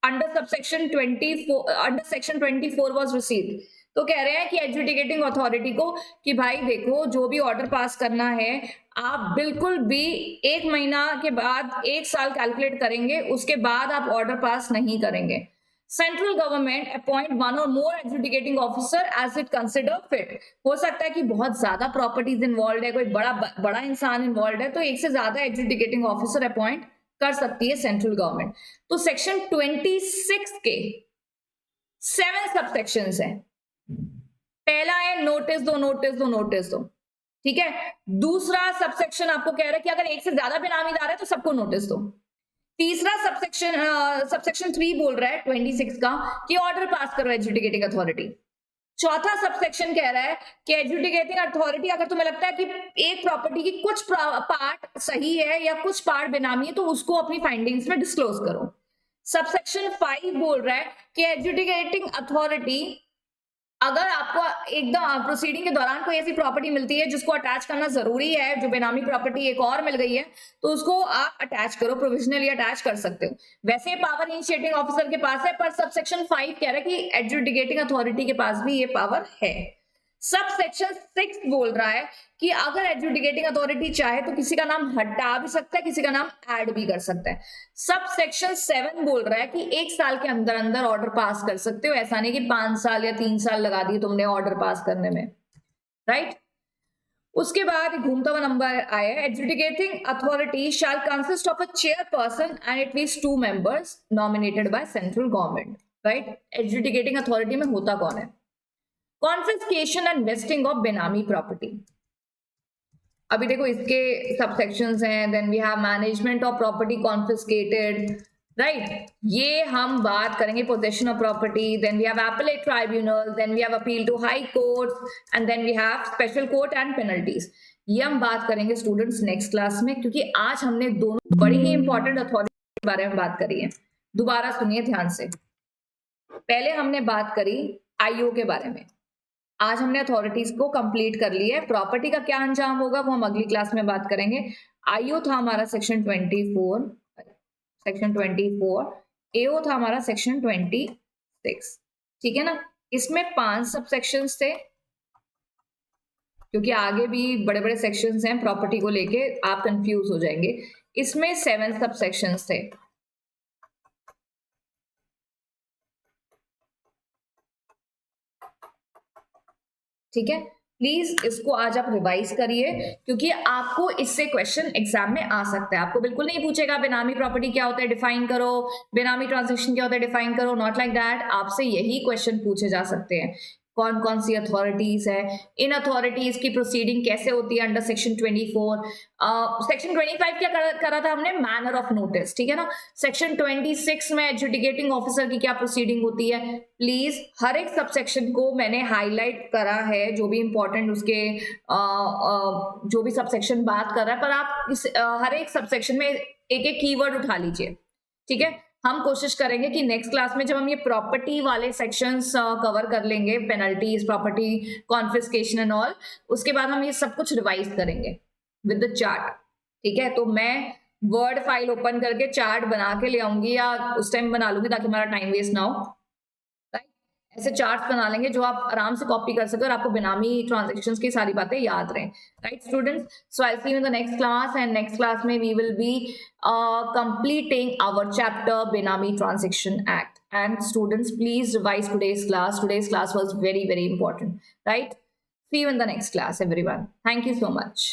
under subsection 24 under section 24 was received। तो कह रहे हैं कि एडजुडिकेटिंग अथॉरिटी को कि भाई देखो जो भी ऑर्डर पास करना है आप बिल्कुल भी 1 महीना के बाद 1 साल कैलकुलेट करेंगे, उसके बाद आप ऑर्डर पास नहीं करेंगे। Central government appoint 1 or more adjudicating officer as it consider fit. हो सकता है कि बहुत ज्यादा प्रॉपर्टीज इन्वॉल्व है, कोई बड़ा इंसान इन्वॉल्व है, तो एक से ज्यादा एडजुडिकेटिंग ऑफिसर अपॉइंट कर सकती है सेंट्रल गवर्नमेंट। तो सेक्शन 26 के 7 सबसेक्शंस हैं। पहला है नोटिस दो नोटिस दो नोटिस दो, ठीक है। दूसरा सबसेक्शन आपको कह रहा है कि अगर एक से ज्यादा बेनामीदार है तो सबको नोटिस दो। तीसरा सबसेक्शन 3 बोल रहा है 26 का कि ऑर्डर पास करो एडजुडिकेटिंग अथॉरिटी। चौथा सबसेक्शन कह रहा है कि एडजुडिकेटिंग अथॉरिटी अगर तुम्हें लगता है कि एक प्रॉपर्टी की कुछ पार्ट सही है या कुछ पार्ट बेनामी है तो उसको अपनी फाइंडिंग्स में डिस्क्लोज करो। सबसेक्शन 5 बोल रहा है कि एडजुडिकेटिंग अथॉरिटी अगर आपको एकदम प्रोसीडिंग के दौरान कोई ऐसी प्रॉपर्टी मिलती है जिसको अटैच करना जरूरी है, जो बेनामी प्रॉपर्टी एक और मिल गई है, तो उसको आप अटैच करो, प्रोविजनली अटैच कर सकते हो। वैसे पावर इनिशिएटिंग ऑफिसर के पास है, पर सबसेक्शन 5 कह रहा है कि एडजुडिकेटिंग अथॉरिटी के पास भी ये पावर है। सबसेक्शन 6 बोल रहा है कि अगर एडजुडिकेटिंग अथॉरिटी चाहे तो किसी का नाम हटा भी सकता है, किसी का नाम ऐड भी कर सकता है। सबसेक्शन 7 बोल रहा है कि 1 साल के अंदर अंदर ऑर्डर पास कर सकते हो, ऐसा नहीं कि 5 साल या 3 साल लगा दिए तुमने ऑर्डर पास करने में, राइट। उसके बाद घूमता हुआ नंबर आया, adjudicating authority shall consist of a chairperson and at least 2 members nominated by central government, right. Adjudicating authority में होता कौन है? Confiscation and vesting of benami property. अभी देखो इसके सबसेक्शंस हैं, then we have management of property confiscated, right. ये हम बात करेंगे possession of property, then we have appellate tribunal, then we have appeal to high court and then we have special court and penalties. ये हम बात करेंगे students next class में, क्योंकि आज हमने दोनों बड़ी ही इंपॉर्टेंट अथॉरिटी के बारे में बात करी है। दोबारा सुनिए ध्यान से, पहले हमने बात करी आईओ के बारे में, आज हमने अथॉरिटीज को कंप्लीट कर लिया है। प्रॉपर्टी का क्या अंजाम होगा वो हम अगली क्लास में बात करेंगे। आईओ था हमारा सेक्शन 24, एओ था हमारा सेक्शन 26, ठीक है ना। इसमें 5 सबसेक्शंस थे, क्योंकि आगे भी बड़े बड़े सेक्शंस हैं प्रॉपर्टी को लेके, आप कंफ्यूज हो जाएंगे। इसमें 7 सबसेक्शंस थे, ठीक है। प्लीज इसको आज आप रिवाइज करिए, क्योंकि आपको इससे क्वेश्चन एग्जाम में आ सकता है। आपको बिल्कुल नहीं पूछेगा बेनामी प्रॉपर्टी क्या होता है डिफाइन करो, बेनामी ट्रांजेक्शन क्या होता है डिफाइन करो, नॉट लाइक दैट। आपसे यही क्वेश्चन पूछे जा सकते हैं। कौन कौन सी अथॉरिटीज है, इन अथॉरिटीज की प्रोसीडिंग कैसे होती है अंडर सेक्शन 24। सेक्शन 25 क्या करा था हमने, मैनर ऑफ नोटिस, ठीक है ना। सेक्शन 26 में एडजुडिकेटिंग ऑफिसर की क्या प्रोसीडिंग होती है। प्लीज हर एक सबसेक्शन को मैंने हाईलाइट करा है, जो भी इंपॉर्टेंट उसके जो भी सबसेक्शन बात कर रहा है, पर आप इस हर एक सबसेक्शन में एक एक कीवर्ड उठा लीजिए, ठीक है। हम कोशिश करेंगे कि नेक्स्ट क्लास में जब हम ये प्रॉपर्टी वाले सेक्शंस कवर कर लेंगे, penalties, property confiscation and all, उसके बाद हम ये सब कुछ रिवाइज करेंगे विद द चार्ट, ठीक है। तो मैं वर्ड फाइल ओपन करके चार्ट बना के ले आऊंगी, या उस टाइम बना लूंगी ताकि हमारा टाइम वेस्ट ना हो। ऐसे चार्ट्स बना लेंगे जो आप आराम से कॉपी कर सके और आपको बेनामी ट्रांजैक्शंस की सारी बातें याद रहें, right students. So I see you in the next class, and next class में we will be completing our chapter Benami Transaction Act. And students, please revise today's class. Today's class was very, very important, right? See you in the next class, everyone. Thank you so much.